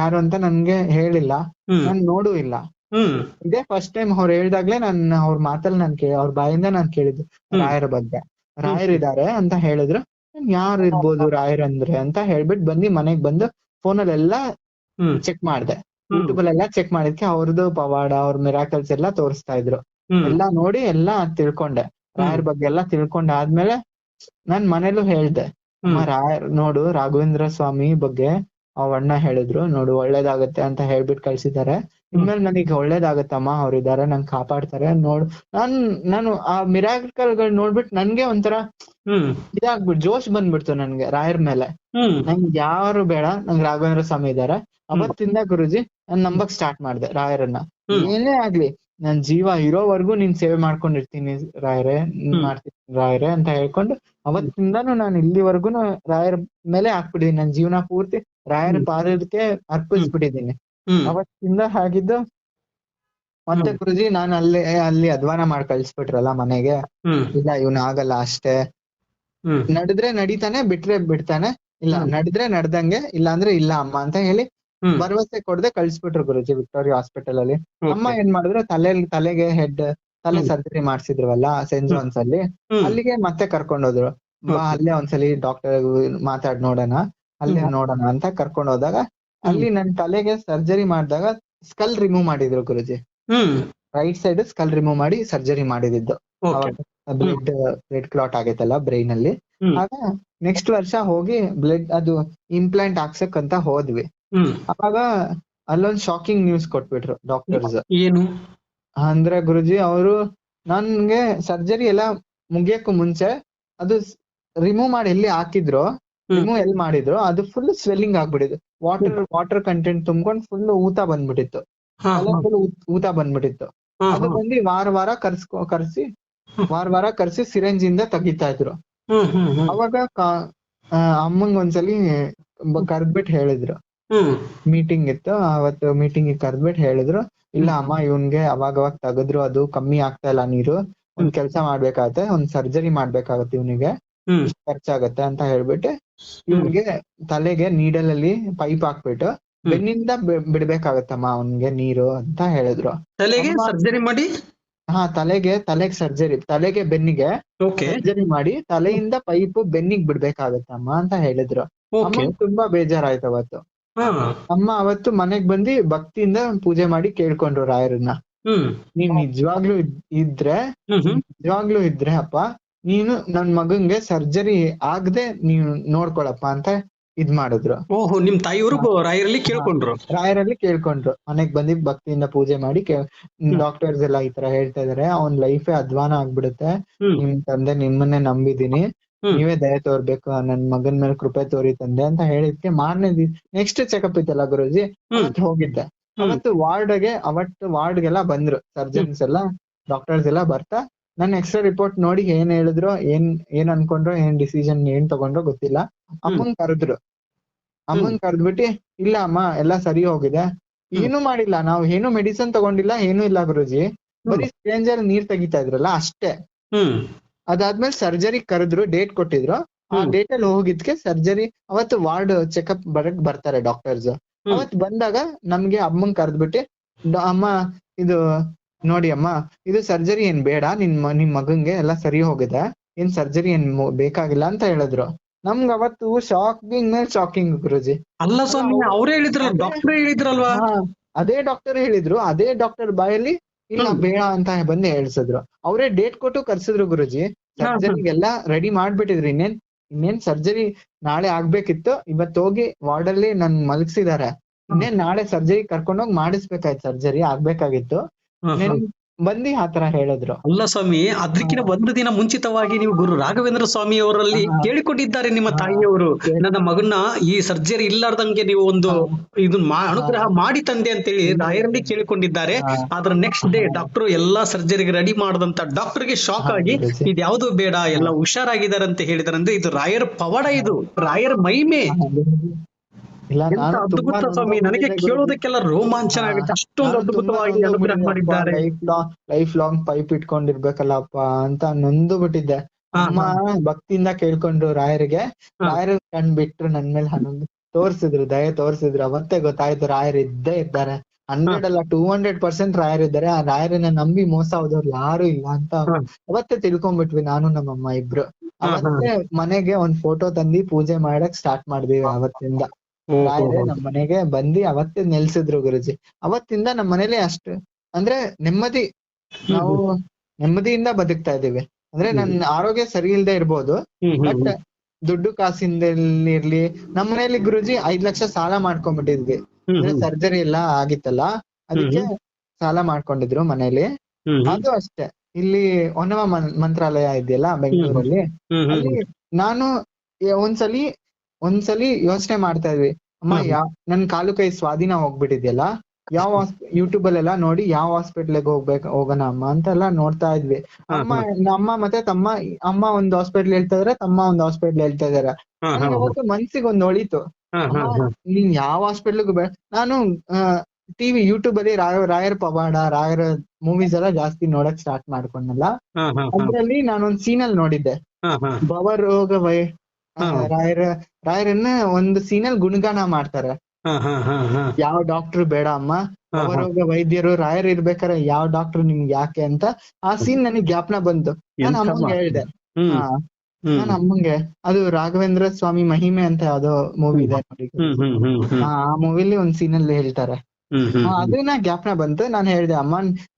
ಯಾರು ಅಂತ ನನ್ಗೆ ಹೇಳಿಲ್ಲ, ಹ್ಮ್ ನಾನ್ ನೋಡೂ ಇಲ್ಲ. ಹ್ಮ್ ಇದೇ ಫಸ್ಟ್ ಟೈಮ್ ಅವ್ರು ಹೇಳ್ದಾಗ್ಲೇ ಅವ್ರ ಮಾತಲ್ಲಿ ಅವ್ರ ಬಾಯಿಂದ ನಾನ್ ಕೇಳಿದ್ದು ಹ್ಮ್ ರಾಯರ ಬಗ್ಗೆ. ಹ್ಮ್ ರಾಯರಿದ್ದಾರೆ ಅಂತ ಹೇಳಿದ್ರು. ಯಾರು ಇರ್ಬೋದು ರಾಯರಂದ್ರೆ ಅಂತ ಹೇಳ್ಬಿಟ್ಟು ಬಂದು ಮನೆಗ್ ಬಂದು ಫೋನಲ್ಲೆಲ್ಲ ಹ್ಮ್ ಚೆಕ್ ಮಾಡ್ದೆ. ಹ್ಮ್ ಯೂಟ್ಯೂಬ್ ಅಲ್ಲೆಲ್ಲ ಚೆಕ್ ಮಾಡಿದ್ಕೆ ಅವ್ರದ್ದು ಪವಾಡ, ಅವ್ರ ಮಿರಾಕಲ್ಸ್ ಎಲ್ಲ ತೋರಿಸ್ತಾ ಇದ್ರು. ಹ್ಮ್ ಎಲ್ಲಾ ನೋಡಿ ಎಲ್ಲಾ ತಿಳ್ಕೊಂಡೆ. ರಾಯರ್ ಬಗ್ಗೆ ಎಲ್ಲ ತಿಳ್ಕೊಂಡಾದ್ಮೇಲೆ ನಾನ್ ಮನೇಲೂ ಹೇಳ್ದೆ, ಅಮ್ಮ ರಾಯರ್ ನೋಡು ರಾಘವೇಂದ್ರ ಸ್ವಾಮಿ ಬಗ್ಗೆ ಅವ್ ಅಣ್ಣ ಹೇಳಿದ್ರು ನೋಡು ಒಳ್ಳೇದಾಗತ್ತೆ ಅಂತ ಹೇಳ್ಬಿಟ್ಟು ಕಳ್ಸಿದ್ದಾರೆ. ಇನ್ಮೇಲೆ ನನಗೆ ಒಳ್ಳೇದಾಗತ್ತಮ್ಮ, ಅವ್ರಿದ್ದಾರೆ ನಂಗೆ ಕಾಪಾಡ್ತಾರೆ ನೋಡು. ನಾನು ಆ ಮಿರಾಕಲ್ಗಳು ನೋಡ್ಬಿಟ್ಟು ನನ್ಗೆ ಒಂಥರ ಹ್ಮ್ ಇದಾಗ್ಬಿಟ್ಟು ಜೋಶ್ ಬಂದ್ಬಿಡ್ತು ನನ್ಗೆ ರಾಯರ್ ಮೇಲೆ. ಹ್ಮ್ ನಂಗೆ ಯಾರು ಬೇಡ, ನಂಗೆ ರಾಘವೇಂದ್ರ ಸ್ವಾಮಿ ಇದಾರೆ. ಅವತ್ತಿಂದ ಗುರುಜಿ ನಾನ್ ನಂಬಕ್ ಸ್ಟಾರ್ಟ್ ಮಾಡ್ದೆ ರಾಯರನ್ನ. ಏನೇ ಆಗ್ಲಿ ನನ್ ಜೀವ ಇರೋವರೆಗೂ ನಿನ್ ಸೇವೆ ಮಾಡ್ಕೊಂಡಿರ್ತೀನಿ ರಾಯರೇ, ಮಾಡ್ತೀನಿ ರಾಯರೇ ಅಂತ ಹೇಳ್ಕೊಂಡು ಅವತ್ತಿಂದಾನು ನಾನು ಇಲ್ಲಿವರೆಗೂನು ರಾಯರ ಮೇಲೆ ಹಾಕ್ಬಿಟ್ಟಿದೀನಿ. ನನ್ ಜೀವನ ಪೂರ್ತಿ ರಾಯರ ಪಾದಕ್ಕೆ ಅರ್ಪಿಸ್ಬಿಟ್ಟಿದೀನಿ. ಅವತ್ತಿಂದ ಆಗಿದ್ದು. ಮತ್ತೆ ಗುರುಜಿ ನಾನು ಅಲ್ಲಿ ಅಧ್ವಾನ ಮಾಡಿ ಕಳ್ಸ್ಬಿಟ್ರಲ್ಲ ಮನೆಗೆ. ಇಲ್ಲ ಇವ್ನ ಆಗಲ್ಲ ಅಷ್ಟೇ, ನಡೆದ್ರೆ ನಡೀತಾನೆ, ಬಿಟ್ರೆ ಬಿಡ್ತಾನೆ, ಇಲ್ಲ ನಡೆದ್ರೆ ನಡ್ದಂಗೆ, ಇಲ್ಲ ಅಂದ್ರೆ ಇಲ್ಲ ಅಮ್ಮ ಅಂತ ಹೇಳಿ ಭರವಸೆ ಕೊಡದೆ ಕಳ್ಸ್ಬಿಟ್ರು ಗುರುಜಿ ವಿಕ್ಟೋರಿಯಾ ಹಾಸ್ಪಿಟಲ್ ಅಲ್ಲಿ. ಅಮ್ಮ ಏನ್ ಮಾಡಿದ್ರು, ತಲೆಗೆ ತಲೆ ಸರ್ಜರಿ ಮಾಡ್ಸಿದ್ರವಲ್ಲ ಸೆಂಟ್ ಜಾನ್ಸ್ ಅಲ್ಲಿ, ಅಲ್ಲಿಗೆ ಮತ್ತೆ ಕರ್ಕೊಂಡೋದ್ರು. ಬಾ ಅಲ್ಲೇ ಒಂದ್ಸಲಿ ಡಾಕ್ಟರ್ ಮಾತಾಡ್ ನೋಡೋಣ, ಅಲ್ಲೇ ನೋಡೋಣ ಅಂತ ಕರ್ಕೊಂಡ್ ಹೋದಾಗ ಅಲ್ಲಿ ನನ್ ತಲೆಗೆ ಸರ್ಜರಿ ಮಾಡಿದಾಗ ಸ್ಕಲ್ ರಿಮೂವ್ ಮಾಡಿದ್ರು ಗುರುಜಿ. ರೈಟ್ ಸೈಡ್ ಸ್ಕಲ್ ರಿಮೂವ್ ಮಾಡಿ ಸರ್ಜರಿ ಮಾಡಿದ್ದು. ಬ್ಲಡ್ ಕ್ಲಾಟ್ ಆಗೈತಲ್ಲ ಬ್ರೈನ್ ಅಲ್ಲಿ. ಆಗ ನೆಕ್ಸ್ಟ್ ವರ್ಷ ಹೋಗಿ ಅದು ಇಂಪ್ಲಾಂಟ್ ಹಾಕ್ಸಕ್ ಅಂತ ಹೋದ್ವಿ. ಅವಾಗ ಅಲ್ಲೊಂದ್ ಶಾಕಿಂಗ್ ನ್ಯೂಸ್ ಕೊಟ್ಬಿಟ್ರು ಡಾಕ್ಟರ್ಸ್. ಏನು ಅಂದ್ರೆ ಗುರುಜಿ ಅವರು ನನ್ಗೆ ಸರ್ಜರಿ ಎಲ್ಲ ಮುಗಿಯಕ್ಕೂ ಮುಂಚೆ ಅದು ರಿಮೂವ್ ಮಾಡಿ ಎಲ್ಲಿ ಹಾಕಿದ್ರು, ರಿಮೂವ್ ಎಲ್ಲಿ ಮಾಡಿದ್ರು ಅದು ಫುಲ್ ಸ್ವೆಲ್ಲಿಂಗ್ ಆಗ್ಬಿಟ್ಟಿತ್ತು. ವಾಟರ್ ಕಂಟೆಂಟ್ ತುಂಬ್ಕೊಂಡ್ ಫುಲ್ ಊತ ಬಂದ್ಬಿಟ್ಟಿತ್ತು. ಫುಲ್ ಊತ ಬಂದ್ಬಿಟ್ಟಿತ್ತು. ಅದು ಬಂದು ವಾರ ಕರ್ಸಿ ಸಿರೆಂಜ್ ಇಂದ ತೆಗಿತಾ ಇದ್ರು. ಅವಾಗ ಅಮ್ಮಂಗ್ ಒಂದ್ಸಲಿ ಕರ್ದ್ಬಿಟ್ಟು ಹೇಳಿದ್ರು, ಮೀಟಿಂಗ್ ಇತ್ತು ಅವತ್ತು, ಮೀಟಿಂಗ್ ಕರ್ದ್ಬಿಟ್ಟು ಹೇಳಿದ್ರು, ಇಲ್ಲ ಅಮ್ಮ ಇವ್ನ್ಗೆ ಅವಾಗ ತೆಗೆದ್ರು ಅದು ಕಮ್ಮಿ ಆಗ್ತಾ ಇಲ್ಲ ನೀರು, ಒಂದ್ ಕೆಲ್ಸ ಮಾಡ್ಬೇಕಾಗತ್ತೆ, ಒಂದ್ ಸರ್ಜರಿ ಮಾಡ್ಬೇಕಾಗತ್ತೆ, ಇವ್ನಿಗೆ ಖರ್ಚಾಗತ್ತೆ ಅಂತ ಹೇಳ್ಬಿಟ್ಟು ಇವ್ನಿಗೆ ತಲೆಗೆ ನೀಡಲ್ ಅಲ್ಲಿ ಪೈಪ್ ಹಾಕ್ಬಿಟ್ಟು ಬೆನ್ನಿಂದ ಬಿಡ್ಬೇಕಾಗತ್ತಮ್ಮ ಅವನ್ಗೆ ನೀರು ಅಂತ ಹೇಳಿದ್ರು. ತಲೆಗೆ ಸರ್ಜರಿ ಮಾಡಿ, ತಲೆಗೆ ಸರ್ಜರಿ, ತಲೆಗೆ ಬೆನ್ನಿಗೆ ಸರ್ಜರಿ ಮಾಡಿ ತಲೆಯಿಂದ ಪೈಪ್ ಬೆನ್ನಿಗ್ ಬಿಡ್ಬೇಕಾಗತ್ತಮ್ಮ ಅಂತ ಹೇಳಿದ್ರು. ಅಮ್ಮ ತುಂಬಾ ಬೇಜಾರಾಯ್ತು ಅವತ್ತು. ಅಮ್ಮ ಅವತ್ತು ಮನೆಗ್ ಬಂದು ಭಕ್ತಿಯಿಂದ ಪೂಜೆ ಮಾಡಿ ಕೇಳ್ಕೊಂಡ್ರು ರಾಯರನ್ನ, ನೀವ್ ನಿಜವಾಗ್ಲೂ ಇದ್ರೆ ಅಪ್ಪ ನೀನು ನನ್ ಮಗಂಗೆ ಸರ್ಜರಿ ಆಗದೆ ನೀನು ನೋಡ್ಕೊಳಪ್ಪ ಅಂತ ಇದ್ ಮಾಡಿದ್ರು. ಓಹೋ, ನಿಮ್ ತಾಯಿಯವರು ರಾಯರಲ್ಲಿ ಕೇಳ್ಕೊಂಡ್ರು. ಮನೆಗ್ ಬಂದಿ ಭಕ್ತಿಯಿಂದ ಪೂಜೆ ಮಾಡಿ ಡಾಕ್ಟರ್ಸ್ ಎಲ್ಲ ಈ ತರ ಹೇಳ್ತಾ ಇದಾರೆ, ಅವ್ನ್ ಲೈಫೇ ಅಧ್ವಾನ ಆಗ್ಬಿಡುತ್ತೆ, ನಿಮ್ ತಂದೆ ನಿಮ್ಮನ್ನೇ ನಂಬಿದೀನಿ, ನೀವೇ ದಯ ತೋರ್ಬೇಕು, ನನ್ ಮಗನ್ ಮೇಲೆ ಕೃಪೆ ತೋರಿ ತಂದೆ ಅಂತ ಹೇಳಿದ್ಕೆ ಮಾರನೇ ನೆಕ್ಸ್ಟ್ ಚೆಕಪ್ ಇತ್ತಲ್ಲ ಗುರುಜಿ, ಅವತ್ತು ಹೋಗಿದ್ದೆ. ಅವತ್ತು ವಾರ್ಡ್ಗೆಲ್ಲ ಬಂದ್ರು ಸರ್ಜನ್ಸ್ ಎಲ್ಲ, ಡಾಕ್ಟರ್ಸ್ ಎಲ್ಲ ಬರ್ತಾ ನನ್ ಎಕ್ಸ್ಟ್ರಾ ರಿಪೋರ್ಟ್ ನೋಡಿ ಏನ್ ಹೇಳಿದ್ರು, ಏನ್ ಅನ್ಕೊಂಡ್ರು, ಏನ್ ಡಿಸಿಷನ್ ಏನ್ ತಗೊಂಡ್ರು ಗೊತ್ತಿಲ್ಲ. ಅಮ್ಮನ್ ಕರೆದ್ಬಿಟ್ಟು ಇಲ್ಲ ಅಮ್ಮ ಎಲ್ಲಾ ಸರಿ ಹೋಗಿದೆ, ಏನು ಮಾಡಿಲ್ಲ, ನಾವು ಏನು ಮೆಡಿಸಿನ್ ತಗೊಂಡಿಲ್ಲ, ಏನು ಇಲ್ಲ ಗುರುಜಿ, ಬರೀ ಸ್ಟ್ರೇಂಜರ್ ನೀರ್ ತೆಗಿತಾ ಇದ್ರಲ್ಲ ಅಷ್ಟೇ. ಅದಾದ್ಮೇಲೆ ಸರ್ಜರಿ ಕರೆದ್ರು, ಡೇಟ್ ಕೊಟ್ಟಿದ್ರು. ಆ ಡೇಟ್ ಅಲ್ಲಿ ಹೋಗಿದ್ಕೆ ಸರ್ಜರಿ ಅವತ್ತು ವಾರ್ಡ್ ಚೆಕಪ್ ಬರ್ತಾರೆ ಡಾಕ್ಟರ್ಸ್. ಅವತ್ ಬಂದಾಗ ನಮ್ಗೆ ಅಮ್ಮನ್ ಕರೆದ್ಬಿಟ್ಟು, ಅಮ್ಮ ಇದು ನೋಡಿ ಅಮ್ಮ, ಇದು ಸರ್ಜರಿ ಏನ್ ಬೇಡ, ನಿಮ್ ಮಗಂಗೆ ಎಲ್ಲಾ ಸರಿ ಹೋಗಿದೆ, ಏನ್ ಸರ್ಜರಿ ಏನ್ ಬೇಕಾಗಿಲ್ಲ ಅಂತ ಹೇಳಿದ್ರು. ನಮ್ಗ ಅವತ್ತು ಶಾಕಿಂಗ್ ಮೇಲೆ ಶಾಕಿಂಗ್ ಗುರುಜಿ. ಅಲ್ಲ ಸ್ವಾಮಿ, ಅವ್ರೇ ಹೇಳಿದ್ರಲ್ಲ, ಡಾಕ್ಟರ್ ಹೇಳಿದ್ರಲ್ವಾ? ಅದೇ ಡಾಕ್ಟರ್ ಹೇಳಿದ್ರು, ಅದೇ ಡಾಕ್ಟರ್ ಬಾಯಲ್ಲಿ ಇಲ್ಲ ಬೇಡ ಅಂತ ಬಂದು ಹೇಳ್ಸಿದ್ರು. ಅವರೇ ಡೇಟ್ ಕೊಟ್ಟು ಕರ್ಸಿದ್ರು ಗುರುಜಿ. ಸರ್ಜರಿಗೆಲ್ಲ ರೆಡಿ ಮಾಡ್ಬಿಟ್ಟಿದ್ರು. ಇನ್ನೇನ್ ಸರ್ಜರಿ ನಾಳೆ ಆಗ್ಬೇಕಿತ್ತು, ಇವತ್ತು ಹೋಗಿ ವಾರ್ಡ್ ಅಲ್ಲಿ ನನ್ ಮಲಗಿಸಿದಾರೆ. ಇನ್ನೇನ್ ನಾಳೆ ಸರ್ಜರಿ ಕರ್ಕೊಂಡೋಗಿ ಮಾಡಿಸ್ಬೇಕಾಯ್ತು, ಸರ್ಜರಿ ಆಗ್ಬೇಕಾಗಿತ್ತು. ಬಂದಿ ಆತರ ಹೇಳಿದ್ರು. ಅಲ್ಲ ಸ್ವಾಮಿ, ಅದಕ್ಕಿಂತ ಒಂದು ದಿನ ಮುಂಚಿತವಾಗಿ ನೀವು ಗುರು ರಾಘವೇಂದ್ರ ಸ್ವಾಮಿ ಅವರಲ್ಲಿ ಕೇಳಿಕೊಂಡಿದ್ದಾರೆ ನಿಮ್ಮ ತಾಯಿಯವರು, ನನ್ನ ಮಗನ್ನ ಈ ಸರ್ಜರಿ ಇಲ್ಲಾರ್ದಂಗೆ ನೀವು ಒಂದು ಇದನ್ನ ಅನುಗ್ರಹ ಮಾಡಿ ತಂದೆ ಅಂತೇಳಿ ರಾಯರಲ್ಲಿ ಕೇಳಿಕೊಂಡಿದ್ದಾರೆ. ಆದ್ರೆ ನೆಕ್ಸ್ಟ್ ಡೇ ಡಾಕ್ಟರ್ ಎಲ್ಲಾ ಸರ್ಜರಿಗೆ ರೆಡಿ ಮಾಡದಂತ ಡಾಕ್ಟರ್ಗೆ ಶಾಕ್ ಆಗಿ ಇದ್ಯಾವುದು ಬೇಡ, ಎಲ್ಲ ಹುಷಾರಾಗಿದ್ದಾರೆ ಅಂತ ಹೇಳಿದಾರೆ. ಅಂದ್ರೆ ಇದು ರಾಯರ ಪವಾಡ, ಇದು ರಾಯರ ಮಹಿಮೆ. ಅದ್ಭುತ ಸ್ವಾಮಿ, ನನಗೆ ಕೇಳೋದಕ್ಕೆಲ್ಲ ರೋಮಾಂಚನ ಆಗುತ್ತೆ, ಅಷ್ಟೊಂದು ಅದ್ಭುತವಾಗಿ ಅನುಗ್ರಹ ಮಾಡಿದ್ದಾರೆ. ಲೈಫ್ ಲಾಂಗ್ ಪೈಪ್ ಇಟ್ಕೊಂಡಿರ್ಬೇಕಲ್ಲಪ್ಪ ಅಂತ ನೊಂದು ಬಿಟ್ಟಿದ್ದೆ. ಹಾ, ಅಮ್ಮ ಭಕ್ತಿಯಿಂದ ಕೇಳ್ಕೊಂಡ್ರು ರಾಯರಿಗೆ. ಹಾ. ರಾಯರು ಕಣ್ ಬಿಟ್ರು ನನ್ ಮೇಲೆ ಹನ್ನೊಂದು ತೋರ್ಸಿದ್ರು, ದಯೆ ತೋರ್ಸಿದ್ರು. ಅವತ್ತೇ ಗೊತ್ತಾಯ್ತು ರಾಯರು ಇದ್ದೇ ಇದ್ದಾರೆ. 100 ಅಲ್ಲ 200% ರಾಯರು ಇದ್ದಾರೆ. ಆ ರಾಯರನ್ನ ನಂಬಿ ಮೋಸ ಹೋದವ್ರು ಯಾರು ಇಲ್ಲ ಅಂತ ಹಾ, ಅವತ್ತೇ ತಿಳ್ಕೊಂಡ್ಬಿಟ್ವಿ ನಾನು ನಮ್ಮಮ್ಮ ಇಬ್ರು. ಹಾ, ಹಾ. ಅವತ್ತೇ ಮನೆಗೆ ಒಂದ್ ಫೋಟೋ ತಂದಿ ಪೂಜೆ ಮಾಡಕ್ ಸ್ಟಾರ್ಟ್ ಮಾಡಿದ್ವಿ ಅವತ್ತಿಂದ. ಓಹೋ, ರಾಯರೇ ನಮ್ ಮನೆಗೆ ಬಂದಿ ಅವತ್ತೇ ನೆಲ್ಸಿದ್ರು ಗುರುಜಿ. ಅವತ್ತಿಂದ ನಮ್ ಮನೇಲಿ ಅಷ್ಟು ಅಂದ್ರೆ ನೆಮ್ಮದಿ, ನಾವು ನೆಮ್ಮದಿಯಿಂದ ಬದುಕ್ತಾ ಇದೀವಿ. ಅಂದ್ರೆ ನನ್ನ ಆರೋಗ್ಯ ಸರಿ ಇಲ್ದೆ ಇರ್ಬೋದು, ಬಟ್ ದುಡ್ಡು ಕಾಸಿಂದ ಇರ್ಲಿ. ನಮ್ಮ ಮನೇಲಿ ಗುರುಜಿ 5 ಲಕ್ಷ ಸಾಲ ಮಾಡ್ಕೊಂಡ್ಬಿಟ್ಟಿದ್ವಿ. ಅಂದ್ರೆ ಸರ್ಜರಿ ಎಲ್ಲ ಆಗಿತ್ತಲ್ಲ, ಅದಕ್ಕೆ ಸಾಲ ಮಾಡ್ಕೊಂಡಿದ್ರು ಮನೇಲಿ. ಅದು ಅಷ್ಟೇ. ಇಲ್ಲಿ ಹೊನ್ನವ ಮಂತ್ರಾಲಯ ಇದೆಯಲ್ಲ ಬೆಂಗಳೂರಲ್ಲಿ, ಅಲ್ಲಿ ನಾನು ಒಂದ್ಸಲಿ ಯೋಚನೆ ಮಾಡ್ತಾ ಇದ್ವಿ, ಅಮ್ಮ ನನ್ ಕಾಲು ಕೈ ಸ್ವಾಧೀನ ಹೋಗ್ಬಿಟ್ಟಿದ್ಯಲ್ಲ, ಯಾವ ಯೂಟ್ಯೂಬ್ ಅಲ್ಲೆಲ್ಲ ನೋಡಿ ಯಾವ ಹಾಸ್ಪಿಟ್ಲಿಗೆ ಹೋಗೋಣ ಅಮ್ಮ ಅಂತೆಲ್ಲ ನೋಡ್ತಾ ಇದ್ವಿ. ಅಮ್ಮ ಮತ್ತೆ ತಮ್ಮ, ಅಮ್ಮ ಒಂದ್ ಹಾಸ್ಪಿಟ್ಲ್ ಹೇಳ್ತಾ ಇದಾರೆ, ತಮ್ಮ ಒಂದ್ ಹಾಸ್ಪಿಟ್ಲ್ ಹೇಳ್ತಾ ಇದಾರೆ. ನನಗೆ ಅವತ್ತು ಮನ್ಸಿಗೆ ಒಂದ್ ಹೊಳಿತು, ನೀನ್ ಯಾವ ಹಾಸ್ಪಿಟ್ಲಿಗೂ ಬೇಡ. ನಾನು ಟಿವಿ ಯೂಟ್ಯೂಬ್ ಅಲ್ಲಿ ರಾಯರ ಪವಾಡ, ರಾಯರ ಮೂವೀಸ್ ಎಲ್ಲ ಜಾಸ್ತಿ ನೋಡಕ್ ಸ್ಟಾರ್ಟ್ ಮಾಡ್ಕೊಂಡಲ್ಲ. ಅದ್ರಲ್ಲಿ ನಾನೊಂದ್ ಸೀನಲ್ ನೋಡಿದ್ದೆ, ಭವರೋಗ ರಾಯರನ್ನ ಒಂದು ಸೀನಲ್ಲಿ ಗುಣಗಾನ ಮಾಡ್ತಾರೆ. ಯಾವ ಡಾಕ್ಟರ್ ಬೇಡ ಅಮ್ಮ, ಭವರೋಗ ವೈದ್ಯರು ರಾಯರ್ ಇರ್ಬೇಕಾರೆ ಯಾವ ಡಾಕ್ಟರ್ ನಿಮ್ಗೆ ಯಾಕೆ ಅಂತ ಆ ಸೀನ್ ನನಗೆ ಜ್ಞಾಪನ ಬಂತು. ನಾನು ಅಮ್ಮಂಗೆ ಹೇಳ್ದೆ, ನಾನು ಅಮ್ಮಂಗೆ, ಅದು ರಾಘವೇಂದ್ರ ಸ್ವಾಮಿ ಮಹಿಮೆ ಅಂತ ಯಾವ್ದೋ ಮೂವಿ ಇದೆ ನೋಡಿ, ಆ ಮೂವಿಲಿ ಒಂದ್ ಸೀನಲ್ಲಿ ಹೇಳ್ತಾರೆ. ಅದನ್ನ ಜ್ಞಾಪನ ಬಂತು. ನಾನು ಹೇಳ್ದೆ, ಅಮ್ಮ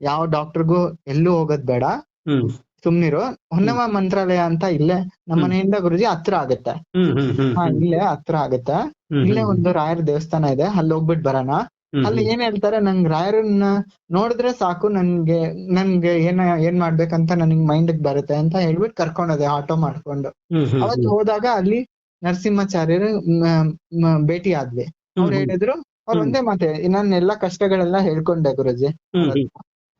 ಯಾವ ಡಾಕ್ಟರ್ಗೂ ಎಲ್ಲೂ ಹೋಗೋದ್ ಬೇಡ, ಸುಮ್ನಿರು. ಹೊನ್ನವ ಮಂತ್ರಾಲಯ ಅಂತ ಇಲ್ಲೇ ನಮ್ಮ ಮನೆಯಿಂದ ಗುರುಜಿ ಹತ್ರ ಆಗತ್ತೆ. ಇಲ್ಲೇ ಹತ್ರ ಆಗತ್ತೆ. ಇಲ್ಲೇ ಒಂದು ರಾಯರ ದೇವಸ್ಥಾನ ಇದೆ, ಅಲ್ಲಿ ಹೋಗ್ಬಿಟ್ ಬರೋಣ. ಅಲ್ಲಿ ಏನ್ ಹೇಳ್ತಾರೆ, ನಂಗ್ ರಾಯರನ್ನ ನೋಡಿದ್ರೆ ಸಾಕು, ನನ್ಗೆ ಏನ್ ಮಾಡ್ಬೇಕಂತ ನನಗ್ ಮೈಂಡ್ ಬರುತ್ತೆ ಅಂತ ಹೇಳ್ಬಿಟ್ಟು ಕರ್ಕೊಂಡೋದೆ ಆಟೋ ಮಾಡ್ಕೊಂಡು. ಅವತ್ತು ಹೋದಾಗ ಅಲ್ಲಿ ನರಸಿಂಹಾಚಾರ್ಯರು ಭೇಟಿ ಆದ್ವಿ. ಅವ್ರು ಹೇಳಿದ್ರು, ಅವ್ರು ಒಂದೇ ಮಾತೆ, ನಾನು ಎಲ್ಲಾ ಕಷ್ಟಗಳೆಲ್ಲ ಹೇಳ್ಕೊಂಡೆ ಗುರುಜಿ.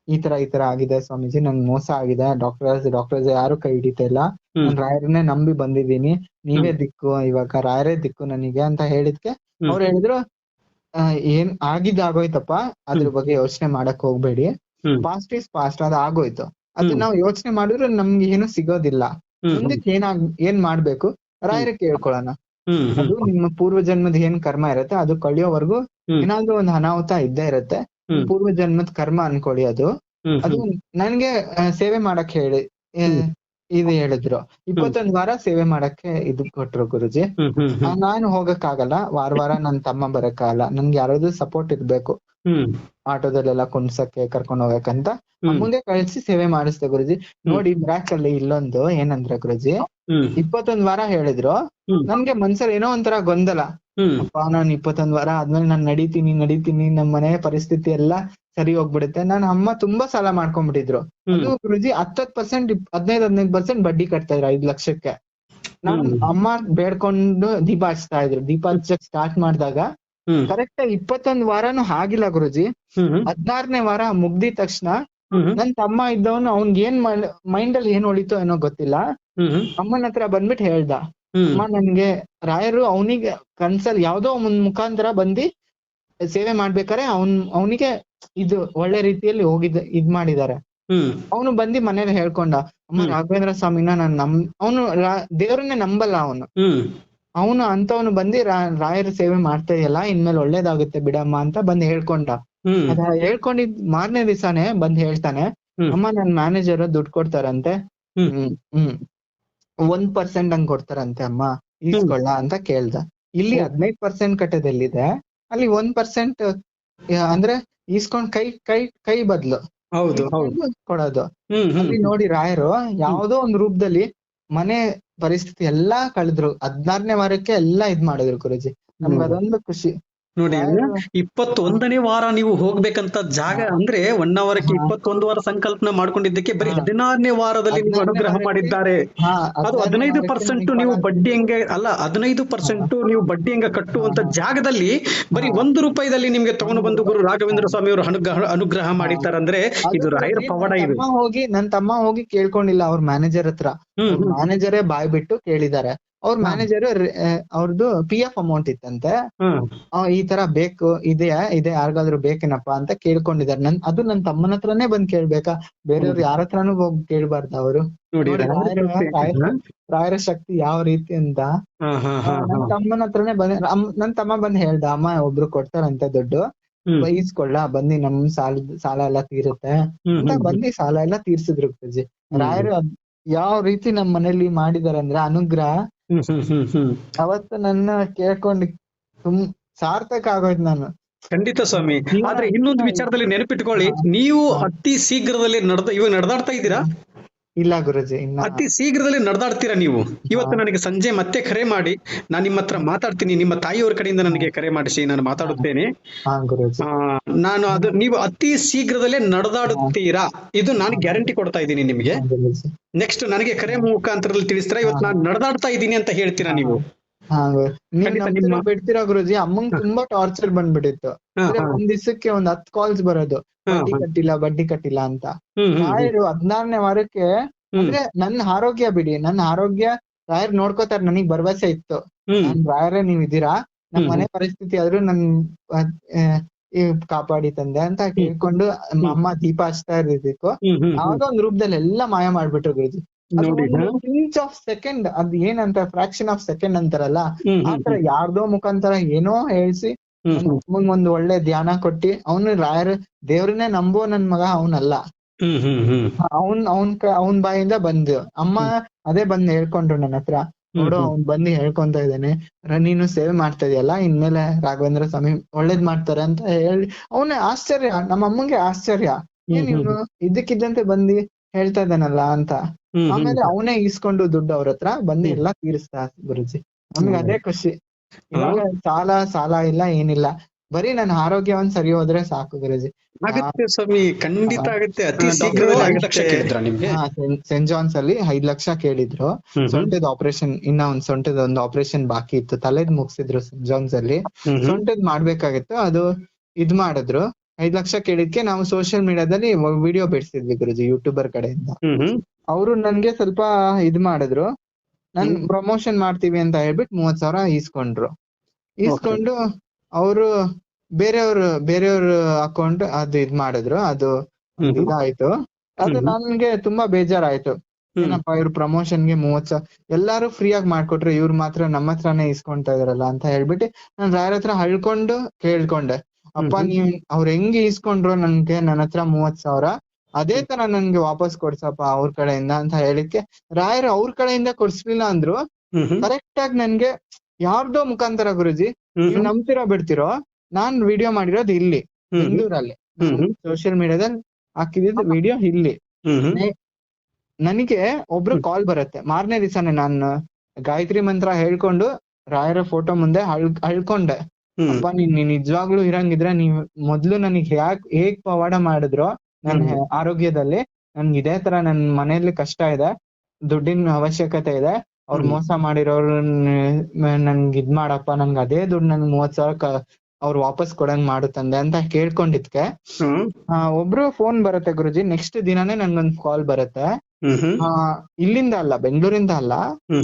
ಈ ತರ ಆಗಿದೆ ಸ್ವಾಮೀಜಿ, ನನ್ ಮೋಸ ಆಗಿದೆ, ಡಾಕ್ಟರ್ಸ್ ಯಾರು ಕೈ ಹಿಡಿತಾ ಇಲ್ಲ, ನಾನ್ ರಾಯರನ್ನೇ ನಂಬಿ ಬಂದಿದ್ದೀನಿ, ನೀವೇ ದಿಕ್ಕು, ಇವಾಗ ರಾಯರೇ ದಿಕ್ಕು ನನಗೆ ಅಂತ ಹೇಳಿದ್ಕೆ ಅವ್ರು ಹೇಳಿದ್ರು, ಏನ್ ಆಗಿದ್ದಾಗೋಯ್ತಪ್ಪ, ಅದ್ರ ಬಗ್ಗೆ ಯೋಚನೆ ಮಾಡಕ್ ಹೋಗ್ಬೇಡಿ, ಪಾಸ್ಟ್ ಇಸ್ ಪಾಸ್ಟ್, ಅದ್ ಆಗೋಯ್ತು. ಅದು ನಾವು ಯೋಚನೆ ಮಾಡಿದ್ರೆ ನಮ್ಗೆ ಏನು ಸಿಗೋದಿಲ್ಲ. ಮುಂದಕ್ಕೆ ಏನ್ ಮಾಡ್ಬೇಕು ರಾಯರ ಕೇಳ್ಕೊಳ್ಳೋಣ. ಅದು ನಿಮ್ಮ ಪೂರ್ವ ಜನ್ಮದ ಏನ್ ಕರ್ಮ ಇರತ್ತೆ ಅದು ಕಳಿಯೋವರೆಗೂ ಏನಾದ್ರೂ ಒಂದು ಅನಾಹುತ ಇದ್ದೇ ಇರತ್ತೆ. ಪೂರ್ವ ಜನ್ಮದ ಕರ್ಮ ಅನ್ಕೊಳ್ಳಿ. ಅದು ನನ್ಗೆ ಸೇವೆ ಮಾಡಕ್ ಹೇಳಿ ಇದು ಹೇಳಿದ್ರು. 21 ವಾರ ಸೇವೆ ಮಾಡಕ್ಕೆ ಇದು ಕೊಟ್ರು ಗುರುಜಿ. ನಾನು ಹೋಗಕ್ ಆಗಲ್ಲ, ವಾರ ನನ್ ತಮ್ಮ ಬರಕ್ಕಾಗಲ್ಲ, ನನ್ಗೆ ಯಾರಾದ್ರೂ ಸಪೋರ್ಟ್ ಇರ್ಬೇಕು ಆಟೋದಲ್ಲೆಲ್ಲ ಕುಣ್ಸಕ್ಕೆ ಕರ್ಕೊಂಡ್ ಹೋಗಕ್ಕಂತ ಮುಂದೆ ಕಳ್ಸಿ ಸೇವೆ ಮಾಡಿಸ್ದೆ ಗುರುಜಿ. ನೋಡಿ ಮಿರಾಕಲ್ ಇಲ್ಲೊಂದು ಏನಂದ್ರೆ ಗುರುಜಿ, 21 ವಾರ ಹೇಳಿದ್ರು. ನನ್ಗೆ ಮನ್ಸಲ್ಲಿ ಏನೋ ಒಂಥರ ಗೊಂದಲ, ಅಪ್ಪ ನಾನ್ 21 ವಾರ ಆದ್ಮೇಲೆ ನಾನ್ ನಡೀತೀನಿ, ನಮ್ ಮನೆ ಪರಿಸ್ಥಿತಿ ಎಲ್ಲಾ ಸರಿ ಹೋಗ್ಬಿಡುತ್ತೆ. ನಾನು ಅಮ್ಮ ತುಂಬಾ ಸಾಲ ಮಾಡ್ಕೊಂಡ್ಬಿಟ್ಟಿದ್ರು. ಅದು ಗುರುಜಿ 10% 15% ಬಡ್ಡಿ ಕಟ್ತಾ ಇದ್ರು 5 ಲಕ್ಷಕ್ಕೆ. ನಾನ್ ಅಮ್ಮ ಬೇಡ್ಕೊಂಡು ದೀಪ ಹಚ್ತಾ ಇದ್ರು. ದೀಪ ಹಚ್ಚಕ್ ಸ್ಟಾರ್ಟ್ ಮಾಡಿದಾಗ ಕರೆಕ್ಟ್ 21 ವಾರನು ಆಗಿಲ್ಲ ಗುರುಜಿ. 16ನೇ ವಾರ ಮುಗ್ದಿದ ತಕ್ಷಣ ನನ್ ತಮ್ಮ ಇದ್ದವನು, ಅವ್ನ್ಗೆ ಏನ್ ಮೈಂಡ್ ಅಲ್ಲಿ ಏನ್ ಹೊಳಿತೋ ಏನೋ ಗೊತ್ತಿಲ್ಲ, ಅಮ್ಮನ ಹತ್ರ ಬಂದ್ಬಿಟ್ಟು ಹೇಳ್ದ, ಅಮ್ಮ ನನ್ಗೆ ರಾಯರು ಅವನಿಗೆ ಕನ್ಸಲ್ಲಿ ಯಾವ್ದೋ ಒಂದ್ ಮುಖಾಂತರ ಬಂದಿ ಸೇವೆ ಮಾಡ್ಬೇಕಾರೆ ಅವನಿಗೆ ಇದು ಒಳ್ಳೆ ರೀತಿಯಲ್ಲಿ ಇದ್ ಮಾಡಿದ್ದಾರೆ. ಅವನು ಬಂದಿ ಮನೇಲಿ ಹೇಳ್ಕೊಂಡ, ಅಮ್ಮ ರಾಘವೇಂದ್ರ ಸ್ವಾಮಿನ ಅವನು ದೇವ್ರನ್ನೇ ನಂಬಲ್ಲ ಅವನು ಅಂತವನು ಬಂದಿ ರಾಯರ ಸೇವೆ ಮಾಡ್ತಾ ಇದೆಯಲ್ಲ, ಇನ್ಮೇಲೆ ಒಳ್ಳೇದಾಗುತ್ತೆ ಬಿಡಮ್ಮ ಅಂತ ಬಂದ್ ಹೇಳ್ಕೊಂಡ. ಅದ ಹೇಳ್ಕೊಂಡಿದ್ ಮಾರನೇ ದಿವಸನೇ ಬಂದ್ ಹೇಳ್ತಾನೆ, ಅಮ್ಮ ನನ್ ಮ್ಯಾನೇಜರ್ ದುಡ್ಡು ಕೊಡ್ತಾರಂತೆ, 1% ಹಂಗ್ ಕೊಡ್ತಾರಂತೆ ಅಮ್ಮ, ಈಸ್ಕೊಳ್ಳ ಅಂತ ಕೇಳ್ದ. ಇಲ್ಲಿ 15% ಕಟ್ಟೋದೆಲ್ಲಿದೆ, ಅಲ್ಲಿ 1% ಅಂದ್ರೆ ಈಸ್ಕೊಂಡ್ ಕೈ ಬದ್ಲು ಕೊಡೋದು. ಅಲ್ಲಿ ನೋಡಿ ರಾಯರು ಯಾವ್ದೋ ಒಂದ್ ರೂಪದಲ್ಲಿ ಮನೆ ಪರಿಸ್ಥಿತಿ ಎಲ್ಲಾ ಕಳೆದ್ರು. 16ನೇ ವಾರಕ್ಕೆ ಎಲ್ಲಾ ಇದ್ ಮಾಡಿದ್ರು ಗುರುಜಿ. ನಮ್ಗೆ ಅದೊಂದು ಖುಷಿ ನೋಡಿ. 21ನೇ ವಾರ ನೀವು ಹೋಗ್ಬೇಕಂತ ಜಾಗ ಅಂದ್ರೆ ಹೊನ್ನಾವರಕ್ಕೆ 21 ವಾರ ಸಂಕಲ್ಪನೆ ಮಾಡ್ಕೊಂಡಿದ್ದಕ್ಕೆ ಬರೀ 16ನೇ ವಾರದಲ್ಲಿ ನೀವು ಅನುಗ್ರಹ ಮಾಡಿದ್ದಾರೆ. ಅದು 15% ನೀವು ಬಡ್ಡಿ ಹಂಗೆ ಅಲ್ಲ, 15% ನೀವು ಬಡ್ಡಿ ಹಂಗ ಕಟ್ಟುವಂತ ಜಾಗದಲ್ಲಿ ಬರೀ ₹1 ನಿಮ್ಗೆ ತಗೊಂಡು ಬಂದು ಗುರು ರಾಘವೇಂದ್ರ ಸ್ವಾಮಿ ಅವರು ಅನುಗ್ರಹ ಮಾಡಿದ್ದಾರಂದ್ರೆ ಇದು ರಾಯರ ಪವಾಡ. ಇದು ನನ್ ತಮ್ಮ ಹೋಗಿ ಕೇಳ್ಕೊಂಡಿಲ್ಲ ಅವ್ರ ಮ್ಯಾನೇಜರ್ ಹತ್ರ, ಮ್ಯಾನೇಜರೇ ಬಾಯ್ ಬಿಟ್ಟು ಕೇಳಿದ್ದಾರೆ. ಅವ್ರ ಹಾ. ಮ್ಯಾನೇಜರ್ ಅವ್ರದ್ದು PF ಅಮೌಂಟ್ ಇತ್ತಂತೆ. ಹ್ಮ್ ಈ ತರ ಬೇಕು ಇದೆ ಯಾರಿಗಾದ್ರೂ ಬೇಕೇನಪ್ಪ ಅಂತ ಕೇಳ್ಕೊಂಡಿದ್ದಾರೆ. ಅದು ನನ್ ತಮ್ಮನ ಹತ್ರನೇ ಬಂದ್ ಕೇಳ್ಬೇಕಾ, ಬೇರೆಯವ್ರು ಯಾರ ಹತ್ರನೂ ಹೋಗಿ ಕೇಳ್ಬಾರ್ದ ಅವರು. ನೋಡಿ ನೋಡಿ ರಾಯರ ಶಕ್ತಿ ಯಾವ ರೀತಿ ಅಂತ. ಹಾ ಹಾ ಹಾ ಹಾ ನನ್ ತಮ್ಮನ ಹತ್ರನೇ ನನ್ ತಮ್ಮ ಬಂದ್ ಹೇಳ್ದ, ಅಮ್ಮ ಒಬ್ರು ಕೊಡ್ತಾರಂತೆ ದುಡ್ಡು, ಹ್ಮ್ ಈಸ್ಕೊಳ್ಳ ಬನ್ನಿ, ನಮ್ ಸಾಲ ಎಲ್ಲ ತೀರುತ್ತೆ ಹ್ಮ್ ಅಂತ ಹ್ಮ್ ಬಂದಿ ಸಾಲ ಎಲ್ಲ ತೀರ್ಸಿದ್ರು ಗುರುಜಿ. ರಾಯರು ಯಾವ ರೀತಿ ನಮ್ ಮನೇಲಿ ಮಾಡಿದಾರೆ ಅಂದ್ರೆ ಅನುಗ್ರಹ. ಹ್ಮ್ ಹ್ಮ್ ಹ್ಮ್ ಹ್ಮ್ ಅವತ್ತು ನನ್ನ ಕೇಳ್ಕೊಂಡು ಸಾರ್ಥಕ ಆಗೋಯ್ತು ನಾನು. ಖಂಡಿತ ಸ್ವಾಮಿ. ಜೀವನ ಆದ್ರೆ ಇನ್ನೊಂದು ವಿಚಾರದಲ್ಲಿ ನೆನಪಿಟ್ಕೊಳ್ಳಿ, ನೀವು ಅತಿ ಶೀಘ್ರದಲ್ಲಿ ಇವಾಗ ನಡೆದಾಡ್ತಾ ಇದ್ದೀರಾ? ಇಲ್ಲ ಗುರುಜಿ, ಇನ್ನ ಅತಿ ಶೀಘ್ರದಲ್ಲಿ ನಡೆದಾಡ್ತೀರಾ ನೀವು. ಇವತ್ತು ನನಗೆ ಸಂಜೆ ಮತ್ತೆ ಕರೆ ಮಾಡಿ, ನಾನು ನಿಮ್ಮ ಹತ್ರ ಮಾತಾಡ್ತೀನಿ. ನಿಮ್ಮ ತಾಯಿಯವ್ರ ಕಡೆಯಿಂದ ನನಗೆ ಕರೆ ಮಾಡಿಸಿ, ನಾನು ಮಾತಾಡುತ್ತೇನೆ. ಹಾ ಗುರುಜಿ. ನಾನು ನೀವು ಅತಿ ಶೀಘ್ರದಲ್ಲೇ ನಡೆದಾಡುತ್ತೀರಾ, ಇದು ನಾನು ಗ್ಯಾರಂಟಿ ಕೊಡ್ತಾ ಇದ್ದೀನಿ ನಿಮಗೆ. ಗುರುಜಿ ನೆಕ್ಸ್ಟ್ ನನಗೆ ಕರೆ ಮುಖಾಂತರದಲ್ಲಿ ತಿಳಿಸ್ತೀರಾ, ಇವತ್ತು ನಾನು ನಡೆದಾಡ್ತಾ ಇದ್ದೀನಿ ಅಂತ ಹೇಳ್ತೀರಾ ನೀವು. ನೀವ್ ಖಂಡಿತ ನಂಬ್ತೀರಾ ಬಿಡ್ತೀರಾ ಗುರುಜಿ, ಅಮ್ಮಂಗ್ ತುಂಬಾ ಟಾರ್ಚರ್ ಬಂದ್ಬಿಟ್ಟಿತ್ತು. ಒಂದ್ ದಿವಸಕ್ಕೆ ಒಂದ್ 10 ಕಾಲ್ಸ್ ಬರೋದು, ಬಡ್ಡಿ ಕಟ್ಟಿಲ್ಲ ಅಂತ. ರಾಯರು 16ನೇ ವಾರಕ್ಕೆ, ಅಂದ್ರೆ ನನ್ನ ಆರೋಗ್ಯ ಬಿಡಿ, ನನ್ನ ಆರೋಗ್ಯ ರಾಯರ್ ನೋಡ್ಕೋತಾರೆ, ನನಗ್ ಭರವಸೆ ಇತ್ತು. ರಾಯರೇ ನೀವ್ ಇದೀರಾ, ನಮ್ ಮನೆ ಪರಿಸ್ಥಿತಿ ಆದ್ರೂ ನನ್ ಕಾಪಾಡಿ ತಂದೆ ಅಂತ ಕೇಳ್ಕೊಂಡು ಅಮ್ಮ ದೀಪ ಹಚ್ತಾ ಇರ್ಬೇಕು. ಯಾವ್ದೋ ಒಂದ್ ರೂಪದಲ್ಲಿ ಎಲ್ಲಾ ಮಾಯ ಮಾಡ್ಬಿಟ್ರು ಗುರುಜಿ. ಇಂಚ್ ಆಫ್ ಸೆಕೆಂಡ್, ಅದ್ ಏನಂತ ಫ್ರಾಕ್ಷನ್ ಆಫ್ ಸೆಕೆಂಡ್ ಅಂತಾರಲ್ಲ, ಆತರ ಯಾರ್ದೋ ಮುಖಾಂತರ ಏನೋ ಹೇಳ್ಸಿ ಒಂದ್ ಒಳ್ಳೆ ಧ್ಯಾನ ಕೊಟ್ಟಿ, ಅವನು ರಾಯರ್ ದೇವ್ರನ್ನೇ ನಂಬೋ ನನ್ ಮಗ ಅವನಲ್ಲ. ಅವನ್ ಬಾಯಿಂದ ಬಂದು ಅಮ್ಮ ಅದೇ ಬಂದ್ ಹೇಳ್ಕೊಂಡ್ರು ನನ್ನ ಹತ್ರ, ನೋಡು ಅವ್ನ್ ಬಂದು ಹೇಳ್ಕೊಂತ ಇದ್ದಾನೆ, ನೀನು ಸೇವೆ ಮಾಡ್ತಾ ಇದೀಯಲ್ಲ, ಇನ್ಮೇಲೆ ರಾಘವೇಂದ್ರ ಸ್ವಾಮಿ ಒಳ್ಳೇದ್ ಮಾಡ್ತಾರೆ ಅಂತ ಹೇಳಿ. ಅವನೇ ಆಶ್ಚರ್ಯ, ನಮ್ಮ ಅಮ್ಮಂಗೆ ಆಶ್ಚರ್ಯ, ಏನ್ ಇವ್ನು ಇದ್ದಕ್ಕಿದ್ದಂತೆ ಬಂದು ಹೇಳ್ತಾ ಇದ್ದಾನಲ್ಲ ಅಂತ. ಆಮೇಲೆ ಅವನೇ ಈಸ್ಕೊಂಡು ದುಡ್ಡು ಅವ್ರ ಹತ್ರ ಬಂದು ಎಲ್ಲಾ ತೀರಿಸ್ತಾ ಗುರುಜಿ. ನಮ್ಗೆ ಅದೇ ಖುಷಿ. ಇವಾಗ ಸಾಲ ಇಲ್ಲ ಏನಿಲ್ಲ, ಬರೀ ನನ್ನ ಆರೋಗ್ಯ ಒಂದ್ ಸರಿ ಹೋದ್ರೆ ಸಾಕು ಗುರುಜಿ. ಆಗುತ್ತೆ ಸ್ವಾಮಿ, ಖಂಡಿತ ಆಗುತ್ತೆ. ಅತಿ ಶೀಘ್ರದಲ್ಲಿ 5 ಲಕ್ಷ ಕೇಳಿದ್ರ ನಿಮ್ಗೆ? ಸೆಂಟ್ ಜಾನ್ಸ್ ಅಲ್ಲಿ 5 ಲಕ್ಷ ಕೇಳಿದ್ರು. ಸೊಂಟದ ಆಪರೇಷನ್, ಇನ್ನ ಸೊಂಟದ ಒಂದು ಆಪರೇಷನ್ ಬಾಕಿ ಇತ್ತು, ತಲೆದ್ ಮುಗಿಸಿದ್ರು ಸೆಂಟ್ ಜಾನ್ಸ್ ಅಲ್ಲಿ. ಸೊಂಟದ್ ಮಾಡ್ಬೇಕಾಗಿತ್ತು, ಅದು ಇದ್ ಮಾಡಿದ್ರು. 5 ಲಕ್ಷ ಕೇಳಿದ್ಕೆ ನಾವು ಸೋಷಿಯಲ್ ಮೀಡಿಯಾದಲ್ಲಿ ವಿಡಿಯೋ ಬಿಡ್ಸಿದ್ವಿ ಗುರುಜಿ, ಯೂಟ್ಯೂಬರ್ ಕಡೆಯಿಂದ. ಅವರು ನನ್ಗೆ ಸ್ವಲ್ಪ ಇದ್ ಮಾಡಿದ್ರು, ನನ್ ಪ್ರಮೋಷನ್ ಮಾಡ್ತೀವಿ ಅಂತ ಹೇಳ್ಬಿಟ್ಟು 30,000 ಈಸ್ಕೊಂಡು ಅವರು ಬೇರೆಯವ್ರ ಅಕೌಂಟ್ ಅದು ಇದ್ ಮಾಡಿದ್ರು. ಅದು ಇದಾಯ್ತು. ಅದು ನನ್ಗೆ ತುಂಬಾ ಬೇಜಾರಾಯ್ತು. ಏನಪ್ಪಾ ಇವ್ರು ಪ್ರಮೋಷನ್ಗೆ 30,000 ಎಲ್ಲಾರು ಫ್ರೀ ಆಗಿ ಮಾಡ್ಕೊಟ್ರೆ, ಇವ್ರು ಮಾತ್ರ ನಮ್ಮ ಹತ್ರನೇ ಇಸ್ಕೊಂತಾ ಇದಾರಲ್ಲ ಅಂತ ಹೇಳ್ಬಿಟ್ಟು ನಾನ್ ರಾಯರ ಹತ್ರ ಕೇಳ್ಕೊಂಡೆ, ಅಪ್ಪ ನೀವ್ ಅವ್ರ ಹೆಂಗ್ ಈಸ್ಕೊಂಡ್ರು ನನ್ಗೆ ನನ್ನ ಹತ್ರ 30,000, ಅದೇ ತರ ನನ್ಗೆ ವಾಪಸ್ ಕೊಡ್ಸಪ್ಪ ಅವ್ರ ಕಡೆಯಿಂದ ಅಂತ ಹೇಳಿಕ್ಕೆ, ರಾಯರು ಅವ್ರ ಕಡೆಯಿಂದ ಕೊಡ್ಸ್ಲಿಲ್ಲ ಅಂದ್ರು. ಕರೆಕ್ಟ್ ಆಗಿ ನನ್ಗೆ ಯಾರ್ದೋ ಮುಖಾಂತರ ಗುರುಜಿ, ನೀವ್ ನಂಬ್ತಿರೋ ಬಿಡ್ತಿರೋ, ನಾನ್ ವಿಡಿಯೋ ಮಾಡಿರೋದು ಇಲ್ಲಿ ಬೆಂಗಳೂರಲ್ಲಿ, ಸೋಷಿಯಲ್ ಮೀಡಿಯಾದಲ್ಲಿ ಹಾಕಿದ ವಿಡಿಯೋ ಇಲ್ಲಿ. ನನಗೆ ಒಬ್ರು ಕಾಲ್ ಬರುತ್ತೆ, ಮಾರನೇ ದಿವಸನೇ ನಾನು ಗಾಯತ್ರಿ ಮಂತ್ರ ಹೇಳ್ಕೊಂಡು ರಾಯರ ಫೋಟೋ ಮುಂದೆ ಅಳ್ಕೊಂಡೆ, ಅಪ್ಪ ನೀನ್ ನಿಜವಾಗ್ಲೂ ಇರಂಗಿದ್ರೆ ನೀವ್ ಮೊದ್ಲು ನನಗ್ ಹೇಗ್ ಪವಾಡ ಮಾಡಿದ್ರು ನನ್ನ ಆರೋಗ್ಯದಲ್ಲಿ, ನನ್ಗೆ ಇದೇ ತರ ನನ್ ಮನೆಯಲ್ಲಿ ಕಷ್ಟ ಇದೆ, ದುಡ್ಡಿನ ಅವಶ್ಯಕತೆ ಇದೆ, ಅವ್ರು ಮೋಸ ಮಾಡಿರೋರು ನನ್ಗೆ ಇದ್ ಮಾಡಪ್ಪ, ನನ್ಗೆ ಅದೇ ದುಡ್ಡು ನನ್ಗೆ 30,000 ಅವ್ರು ವಾಪಸ್ ಕೊಡಂಗ್ ಮಾಡು ತಂದೆ ಅಂತ ಕೇಳ್ಕೊಂಡಿದ್ಕೆ ಒಬ್ರು ಫೋನ್ ಬರುತ್ತೆ ಗುರುಜಿ. ನೆಕ್ಸ್ಟ್ ದಿನಾನೇ ನನ್ಗೊಂದ್ ಕಾಲ್ ಬರುತ್ತೆ, ಇಲ್ಲಿಂದ ಅಲ್ಲ, ಬೆಂಗಳೂರಿಂದ ಅಲ್ಲ,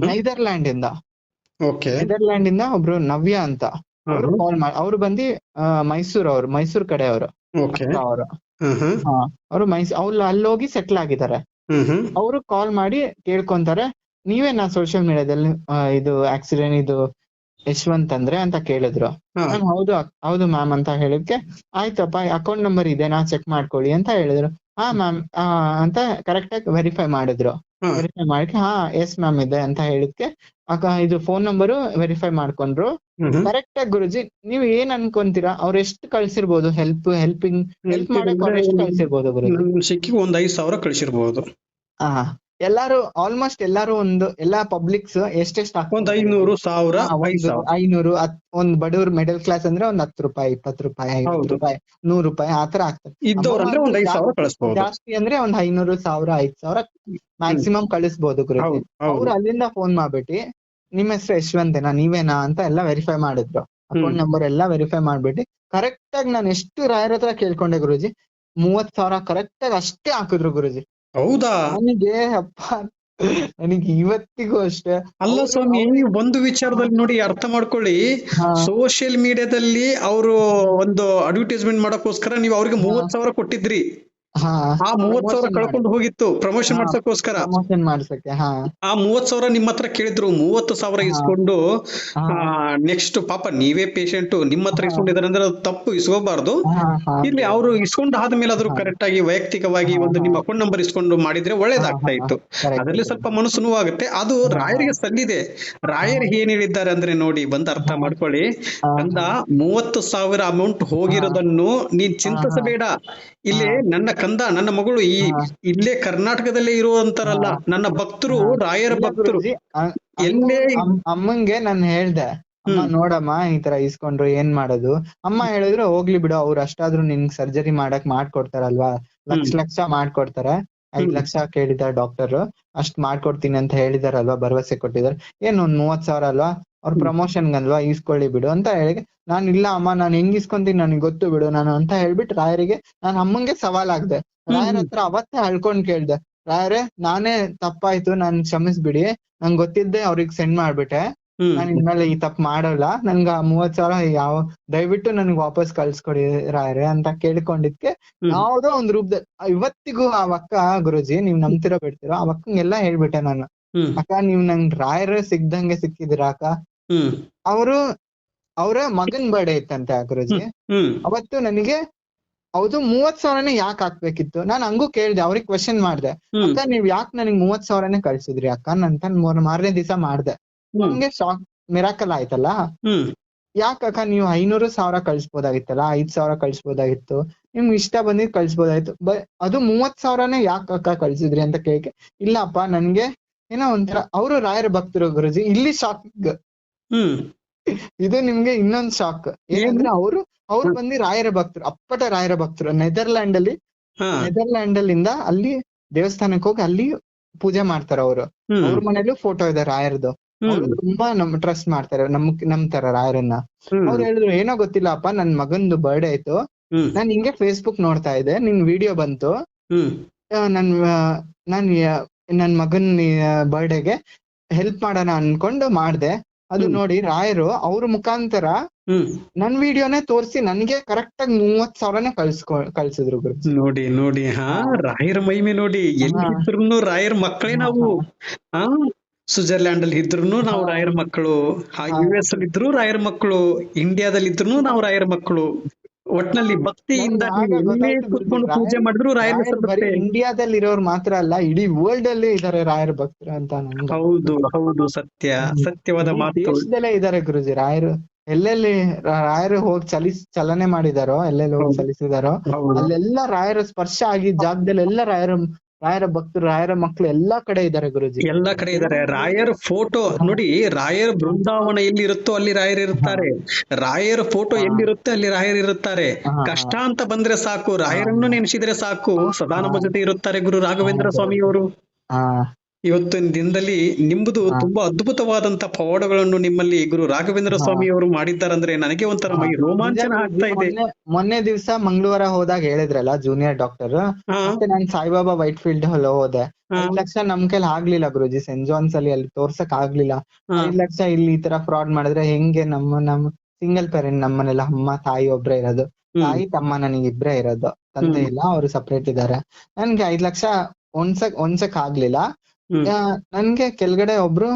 ನೆದರ್ಲ್ಯಾಂಡ್ ಇಂದ ಒಬ್ರು ನವ್ಯ ಅಂತ ಅವ್ರು ಕಾಲ್ ಮಾಡಿ, ಅವ್ರು ಬಂದು ಮೈಸೂರ್ ಕಡೆ ಅವರು ಅವ್ರು ಅಲ್ಲೋಗಿ ಸೆಟ್ಲ್ ಆಗಿದ್ದಾರೆ. ಅವರು ಕಾಲ್ ಮಾಡಿ ಕೇಳ್ಕೊಂತಾರೆ, ನೀವೇನಾ ಸೋಷಿಯಲ್ ಮೀಡಿಯಾದಲ್ಲಿ ಇದು ಆಕ್ಸಿಡೆಂಟ್ ಇದು ಯಶವಂತ್ ಅಂದ್ರೆ ಅಂತ ಕೇಳಿದ್ರು. ನಾನು ಹೌದು ಮ್ಯಾಮ್ ಅಂತ ಹೇಳಿದ್ಕೆ, ಆಯ್ತಪ್ಪ ಅಕೌಂಟ್ ನಂಬರ್ ಇದೆ ನಾ ಚೆಕ್ ಮಾಡ್ಕೊಳ್ಳಿ ಅಂತ ಹೇಳಿದ್ರು. ಹಾ ಮ್ಯಾಮ್ ಅಂತ ಕರೆಕ್ಟ್ ಆಗಿ ವೆರಿಫೈ ಮಾಡಿದ್ರು. ವೆರಿಫೈ ಮಾಡಿ ಎಸ್ ಮ್ಯಾಮ್ ಇದೆ ಅಂತ ಹೇಳಿದ್ಕೆ ಇದು ಫೋನ್ ನಂಬರು ವೆರಿಫೈ ಮಾಡ್ಕೊಂಡ್ರು. ಕರೆಕ್ಟ್ ಆಗಿ ಗುರುಜಿ, ನೀವ್ ಏನ್ ಅನ್ಕೊಂತೀರಾ, ಅವ್ರ ಎಷ್ಟು ಕಳ್ಸಿರ್ಬೋದು ಹೆಲ್ಪ್ ಮಾಡಕ್ ಅವ್ರ ಎಷ್ಟು ಕಳ್ಸಿರ್ಬೋದು ಗುರುಜಿ? ಒಂದ್ 5,000 ಕಳ್ಸಿರ್ಬೋದು. ಎಲ್ಲಾರು ಆಲ್ಮೋಸ್ಟ್ ಎಲ್ಲಾರು ಎಲ್ಲಾ ಪಬ್ಲಿಕ್ಸ್ ಎಷ್ಟೆಷ್ಟು ಒಂದ್ 500, 500 ಒಂದ್ ಬಡವ್ರ ಮಿಡಲ್ ಕ್ಲಾಸ್ ಅಂದ್ರೆ ಒಂದ್ 10 ರೂಪಾಯಿ, 20 ರೂಪಾಯಿ, 50 ರೂಪಾಯಿ, 100 ರೂಪಾಯಿ ಆತರ ಆಗ್ತದೆ. ಜಾಸ್ತಿ ಅಂದ್ರೆ ಒಂದ್ 500, 1000, 5,000 ಮ್ಯಾಕ್ಸಿಮಮ್ ಕಳಿಸ್ಬೋದು ಗುರುಜಿ. ಅವ್ರು ಅಲ್ಲಿಂದ ಫೋನ್ ಮಾಡ್ಬಿಟ್ಟು, ನಿಮ್ ಹೆಸರು ಯಶವಂತೇನಾ, ನೀವೇನಾ ಅಂತ ಎಲ್ಲಾ ವೆರಿಫೈ ಮಾಡಿದ್ರು. ಅಕೌಂಟ್ ನಂಬರ್ ಎಲ್ಲಾ ವೆರಿಫೈ ಮಾಡ್ಬಿಟ್ಟು ಕರೆಕ್ಟ್ ಆಗಿ ನಾನು ಎಷ್ಟು ರಾಯರ ಹತ್ರ ಕೇಳ್ಕೊಂಡೆ ಗುರುಜಿ, 30,000 ಕರೆಕ್ಟ್ ಆಗಿ ಅಷ್ಟೇ ಹಾಕಿದ್ರು ಗುರುಜಿ. ಹೌದಾ? ನನಗೆ ಅಪ್ಪ ನನಗೆ ಇವತ್ತಿಗೂ ಅಷ್ಟೇ. ಅಲ್ಲ ಸ್ವಾಮಿ, ಒಂದು ವಿಚಾರದಲ್ಲಿ ನೋಡಿ ಅರ್ಥ ಮಾಡ್ಕೊಳ್ಳಿ, ಹಾ ಸೋಷಿಯಲ್ ಮೀಡಿಯಾದಲ್ಲಿ ಅವರು ಒಂದು ಅಡ್ವರ್ಟೈಸ್ಮೆಂಟ್ ಮಾಡಕ್ಕೋಸ್ಕರ ನೀವು ಅವ್ರಿಗೆ 30,000 ಕೊಟ್ಟಿದ್ರಿ. ಹಾ ಆ 30,000 ಕಳ್ಕೊಂಡು ಹೋಗಿತ್ತು ಪ್ರಮೋಷನ್ ಮಾಡ್ಸಕ್ಕೋಸ್ಕರ. ಪ್ರಮೋಷನ್ ಮಾಡ್ಸಕ್ಕೆ. ಹಾ ಆ 30,000 ನಿಮ್ಮ ಹತ್ರ ಕೇಳಿದ್ರು, 30,000 ಇಸ್ಕೊಂಡು ಹಾ ನೆಕ್ಸ್ಟ್ ಪಾಪ ನೀವೇ ಪೇಷಂಟ್, ನಿಮ್ಮ ಹತ್ರ ಇಸ್ಕೊಂಡಿದ್ದಾರೆ ಅಂದ್ರೆ ಅದು ತಪ್ಪು, ಇಸ್ಕೋಬಾರ್ದು. ಹಾ ಇಲ್ಲಿ ಅವರು ಇಸ್ಕೊಂಡು ಆದ್ಮೇಲೆ ಅದ್ರ ಕರೆಕ್ಟ್ ಆಗಿ ವೈಯಕ್ತಿಕವಾಗಿ ಒಂದು ನಿಮ್ಮ ಅಕೌಂಟ್ ನಂಬರ್ ಇಸ್ಕೊಂಡು ಮಾಡಿದ್ರೆ ಒಳ್ಳೇದಾಗ್ತಾ ಇತ್ತು. ಅದರಲ್ಲಿ ಸ್ವಲ್ಪ ಮನಸ್ಸು ನೋವಾಗುತ್ತೆ. ಅದು ರಾಯರಿಗೆ ಸಲ್ಲಿದೆ. ರಾಯರ್ ಏನ್ ಹೇಳಿದ್ದಾರೆ ಅಂದ್ರೆ ನೋಡಿ, ಬಂದು ಅರ್ಥ ಮಾಡ್ಕೊಳ್ಳಿ. ಅಂದ 30,000 ಅಮೌಂಟ್ ಹೋಗಿರೋದನ್ನು ನೀನ್ ಚಿಂತಿಸಬೇಡ. ಇಲ್ಲಿ ನನ್ನ ಕಂದ, ನನ್ನ ಮಗಳು ಇಲ್ಲೇ ಕರ್ನಾಟಕದಲ್ಲೇ ಇರುವಂತಾರಲ್ಲ ನನ್ನ ಭಕ್ತರು, ರಾಯರ ಭಕ್ತರು. ಎಲ್ಲೇ ಅಮ್ಮಂಗೆ ನಾನು ಹೇಳ್ದೆ, ಅಮ್ಮ ನೋಡಮ್ಮ ಈ ತರ ಇಸ್ಕೊಂಡ್ರು ಏನ್ ಮಾಡೋದು. ಅಮ್ಮ ಹೇಳಿದ್ರು ಹೋಗ್ಲಿ ಬಿಡು, ಅವ್ರು ಅಷ್ಟಾದ್ರೂ ನಿನ್ಗ್ ಸರ್ಜರಿ ಮಾಡ್ಕೊಡ್ತಾರಲ್ವಾ, ಲಕ್ಷ ಮಾಡ್ಕೊಡ್ತಾರೆ. 5 ಲಕ್ಷ ಕೇಳಿದಾರೆ ಡಾಕ್ಟರ್, ಅಷ್ಟ್ ಮಾಡ್ಕೊಡ್ತೀನಿ ಅಂತ ಹೇಳಿದಾರಲ್ವಾ, ಭರವಸೆ ಕೊಟ್ಟಿದಾರೆ. ಏನ್ ಒಂದ್ 30,000 ಅಲ್ವಾ, ಅವ್ರ ಪ್ರಮೋಷನ್ಗಲ್ವಾ, ಈಸ್ಕೊಳ್ಳಿ ಬಿಡು ಅಂತ ಹೇಳಿ. ನಾನ್ ಇಲ್ಲ ಅಮ್ಮ, ನಾನ್ ಹೆಂಗ್ ಇಸ್ಕೊಂತೀನಿ ನನಗೆ ಗೊತ್ತು ಬಿಡು ನಾನು ಅಂತ ಹೇಳ್ಬಿಟ್ಟು ರಾಯರಿಗೆ ನಾನ್ ಅಮ್ಮಂಗೆ ಸವಾಲಾಗ್ದೆ. ರಾಯರ ಹತ್ರ ಅವತ್ತೇ ಅಳ್ಕೊಂಡ್ ಕೇಳ್ದೆ, ರಾಯರೇ ನಾನೇ ತಪ್ಪಾಯ್ತು, ನಾನ್ ಕ್ಷಮಿಸ್ಬಿಡಿ, ನಂಗ್ ಗೊತ್ತಿದ್ದೆ ಅವ್ರಿಗೆ ಸೆಂಡ್ ಮಾಡ್ಬಿಟ್ಟೆ, ನಾನ್ ಇನ್ಮೇಲೆ ಈ ತಪ್ಪು ಮಾಡಲ್ಲ, ನನ್ಗ 30,000 ದಯವಿಟ್ಟು ನನ್ಗ್ ವಾಪಸ್ ಕಳ್ಸ್ಕೊಡಿ ರಾಯರೇ ಅಂತ ಕೇಳ್ಕೊಂಡಿದ್ಕೆ ಯಾವ್ದೋ ಒಂದ್ ರೂಪದಲ್ಲಿ ಇವತ್ತಿಗೂ ಆ ಅಕ್ಕ, ಗುರುಜಿ ನೀವ್ ನಂಬ್ತಿರೋ ಬಿಡ್ತಿರೋ, ಆ ಅಕ್ಕಂಗೆಲ್ಲ ಹೇಳ್ಬಿಟ್ಟೆ ನಾನು, ಅಕ್ಕ ನೀವ್ ನಂಗ್ ರಾಯರೇ ಸಿಕ್ದಂಗೆ ಸಿಕ್ಕಿದಿರ ಅಕ್ಕ. ಅವ್ರ ಮಗನ್ ಬರ್ಡೇ ಇತ್ತಂತೆ ಗುರುಜಿ. ಅವತ್ತು ನನಗೆ ಹೌದು 30,000ನೇ ಯಾಕೆ ಹಾಕ್ಬೇಕಿತ್ತು, ನಾನ್ ಹಂಗೂ ಕೇಳ್ದೆ, ಅವ್ರಿಗೆ ಕ್ವೆಶನ್ ಮಾಡ್ದೆ, ಅಕ್ಕ ನೀವ್ ಯಾಕೆ ನನಗ್ 30,000ನೇ ಕಳ್ಸಿದ್ರಿ ಅಕ್ಕ ಅಂತ. ಮಾರನೇ ದಿವಸ ಮಾಡ್ದೆ, ನಮ್ಗೆ ಶಾಕ್, ಮಿರಾಕಲ್ ಆಯ್ತಲ್ಲ. ಯಾಕಕ್ಕ ನೀವು 500,000 ಕಳ್ಸ್ಬೋದಾಗಿತ್ತಲ್ಲ, 5,000 ಕಳ್ಸ್ಬೋದಾಗಿತ್ತು, ನಿಮ್ಗೆ ಇಷ್ಟ ಬಂದಿದ್ ಕಳ್ಸ್ಬೋದಾಯ್ತು, ಅದು 30,000ನೇ ಯಾಕಕ್ಕ ಕಳ್ಸಿದ್ರಿ ಅಂತ ಕೇಳಕ್ಕೆ, ಇಲ್ಲಪ್ಪ ನನ್ಗೆ ಏನೋ ಒಂಥರ. ಅವರು ರಾಯರ ಭಕ್ತರು ಗುರುಜಿ. ಇಲ್ಲಿ ಶಾಕ್, ಇದು ನಿಮ್ಗೆ ಇನ್ನೊಂದ್ ಶಾಕ್ ಏನಂದ್ರೆ, ಅವ್ರು ಬಂದು ರಾಯರ ಭಕ್ತರು, ಅಪ್ಪಟ ರಾಯರ ಭಕ್ತರು. ನೆದರ್ಲ್ಯಾಂಡ್ ಅಲ್ಲಿಂದ ಅಲ್ಲಿ ದೇವಸ್ಥಾನಕ್ಕೆ ಹೋಗಿ ಅಲ್ಲಿ ಪೂಜೆ ಮಾಡ್ತಾರ ಅವ್ರು. ಅವ್ರ ಮನೇಲೂ ಫೋಟೋ ಇದೆ ರಾಯರದು. ಅವ್ರು ತುಂಬಾ ಟ್ರಸ್ಟ್ ಮಾಡ್ತಾರೆ, ನಂಬ್ತಾರ ರಾಯರನ್ನ. ಅವ್ರು ಹೇಳಿದ್ರು, ಏನೋ ಗೊತ್ತಿಲ್ಲ ಅಪ್ಪ, ನನ್ ಮಗಂದು ಬರ್ಡೇ ಆಯ್ತು, ನಾನ್ ಹಿಂಗೆ ಫೇಸ್ಬುಕ್ ನೋಡ್ತಾ ಇದ್ದೆ, ನಿನ್ ವಿಡಿಯೋ ಬಂತು, ನನ್ ಮಗನ್ ಬರ್ಡೇಗೆ ಹೆಲ್ಪ್ ಮಾಡೋಣ ಅನ್ಕೊಂಡು ಮಾಡ್ದೆ. ಅದು ನೋಡಿ ರಾಯರು ಅವ್ರ ಮುಖಾಂತರ ನನ್ ವಿಡಿಯೋನೇ ತೋರಿಸಿ ನನ್ಗೆ ಕರೆಕ್ಟ್ ಆಗಿ 30,000ನೇ ಕಳ್ಸಿದ್ರು ಗುರುಜಿ. ನೋಡಿ ರಾಯರ ಮಹಿಮೆ ನೋಡಿ. ಎಲ್ಲಿದ್ರು ರಾಯರ ಮಕ್ಕಳೇ ನಾವು. ಸ್ವಿಟ್ಜರ್ಲ್ಯಾಂಡ್ ಅಲ್ಲಿ ಇದ್ರು ನಾವು ರಾಯರ ಮಕ್ಕಳು, US ಅಲ್ಲಿ ಇದ್ರು ರಾಯರ ಮಕ್ಕಳು, ಇಂಡಿಯಾದಲ್ಲಿ ಇದ್ರು ನಾವು ರಾಯರ ಮಕ್ಕಳು. ಒಟ್ನಲ್ಲಿ ಭಕ್ತಿಯಿಂದ ಕೂತ್ಕೊಂಡು ಪೂಜೆ ಮಾಡಿದ್ರು ರಾಯರ ಹೆಸರು. ಇಂಡಿಯಾದಲ್ಲಿ ಇರೋರು ಮಾತ್ರ ಅಲ್ಲ, ಇಡೀ ವರ್ಲ್ಡ್ ಅಲ್ಲಿ ಇದಾರೆ ರಾಯರ ಭಕ್ತರು ಅಂತ. ಹೌದು ಸತ್ಯವಾದ ಮಾತು. ದೇಶದಲ್ಲೇ ಇದಾರೆ ಗುರುಜಿ ರಾಯರು. ಎಲ್ಲೆಲ್ಲಿ ರಾಯರು ಹೋಗಿ ಚಲನೆ ಮಾಡಿದಾರೋ, ಎಲ್ಲೆಲ್ಲಿ ಹೋಗಿ ಚಲಿಸಿದಾರೋ ಅಲ್ಲೆಲ್ಲ ರಾಯರ ಸ್ಪರ್ಶ ಆಗಿದ್ದ ಜಾಗದಲ್ಲಿ ಎಲ್ಲ ರಾಯರ ಭಕ್ತರು, ರಾಯರ ಮಕ್ಕಳು ಎಲ್ಲಾ ಕಡೆ ಇದಾರೆ ಗುರುಜಿ. ಎಲ್ಲಾ ಕಡೆ ಇದಾರೆ. ರಾಯರ ಫೋಟೋ ನೋಡಿ, ರಾಯರ ಬೃಂದಾವನ ಎಲ್ಲಿ ಇರುತ್ತೋ ಅಲ್ಲಿ ರಾಯರು ಇರುತ್ತಾರೆ. ರಾಯರ ಫೋಟೋ ಎಲ್ಲಿರುತ್ತೆ ಅಲ್ಲಿ ರಾಯರು ಇರುತ್ತಾರೆ. ಕಷ್ಟ ಅಂತ ಬಂದ್ರೆ ಸಾಕು, ರಾಯರನ್ನು ನೆನೆಸಿದ್ರೆ ಸಾಕು, ಸದಾ ನಮ್ಮ ಜೊತೆ ಇರುತ್ತಾರೆ ಗುರು ರಾಘವೇಂದ್ರ ಸ್ವಾಮಿಯವರು. ಇವತ್ತಿನ ದಿನದಲ್ಲಿ ನಿಮ್ಮದು ತುಂಬಾ ಅದ್ಭುತವಾದಂತ ಪವಾಡಗಳನ್ನು ನಿಮ್ಮಲ್ಲಿ ಗುರು ರಾಘವೇಂದ್ರ ಸ್ವಾಮಿಯವರು ಮಾಡಿದ್ದಾರಂದ್ರೆ ನನಗೆ ಒಂಥರ ಮೈ ರೋಮಾಂಚನ ಆಗ್ತಾ ಇದೆ. ಮೊನ್ನೆ ದಿವಸ ಮಂಗಳವಾರ ಹೋದಾಗ ಹೇಳಿದ್ರಲ್ಲ ಜೂನಿಯರ್ ಡಾಕ್ಟರ್, ಮತ್ತೆ ನಾನ್ ಸಾಯಿಬಾಬಾ ವೈಟ್ ಫೀಲ್ಡ್ ಹೋದೆ. 5 ಲಕ್ಷ ನಮ್ ಕೈಲಿ ಆಗ್ಲಿಲ್ಲ ಗುರುಜಿ, ಸೆಂಟ್ ಜಾನ್ಸ್ ಅಲ್ಲಿ ತೋರ್ಸಕ್ ಆಗ್ಲಿಲ್ಲ. 5 ಲಕ್ಷ ಇಲ್ಲಿ ಈ ತರ ಫ್ರಾಡ್ ಮಾಡಿದ್ರೆ ಹೆಂಗೆ? ನಮ್ಮ ಸಿಂಗಲ್ ಪೇರೆಂಟ್, ನಮ್ಮನೆಲ್ಲ ಅಮ್ಮ ತಾಯಿ ಒಬ್ರೇ ಇರೋದು, ತಾಯಿ ತಮ್ಮ ನನಗೆ ಇಬ್ರೇ ಇರೋದು, ತಂದೆ ಇಲ್ಲ, ಅವ್ರು ಸಪ್ರೇಟ್ ಇದಾರೆ. ನನ್ಗೆ 5 ಲಕ್ಷ ಒಂದ್ಸಕ್ ಆಗ್ಲಿಲ್ಲ. ನನ್ಗೆ ಕೆಳಗಡೆ ಒಬ್ರು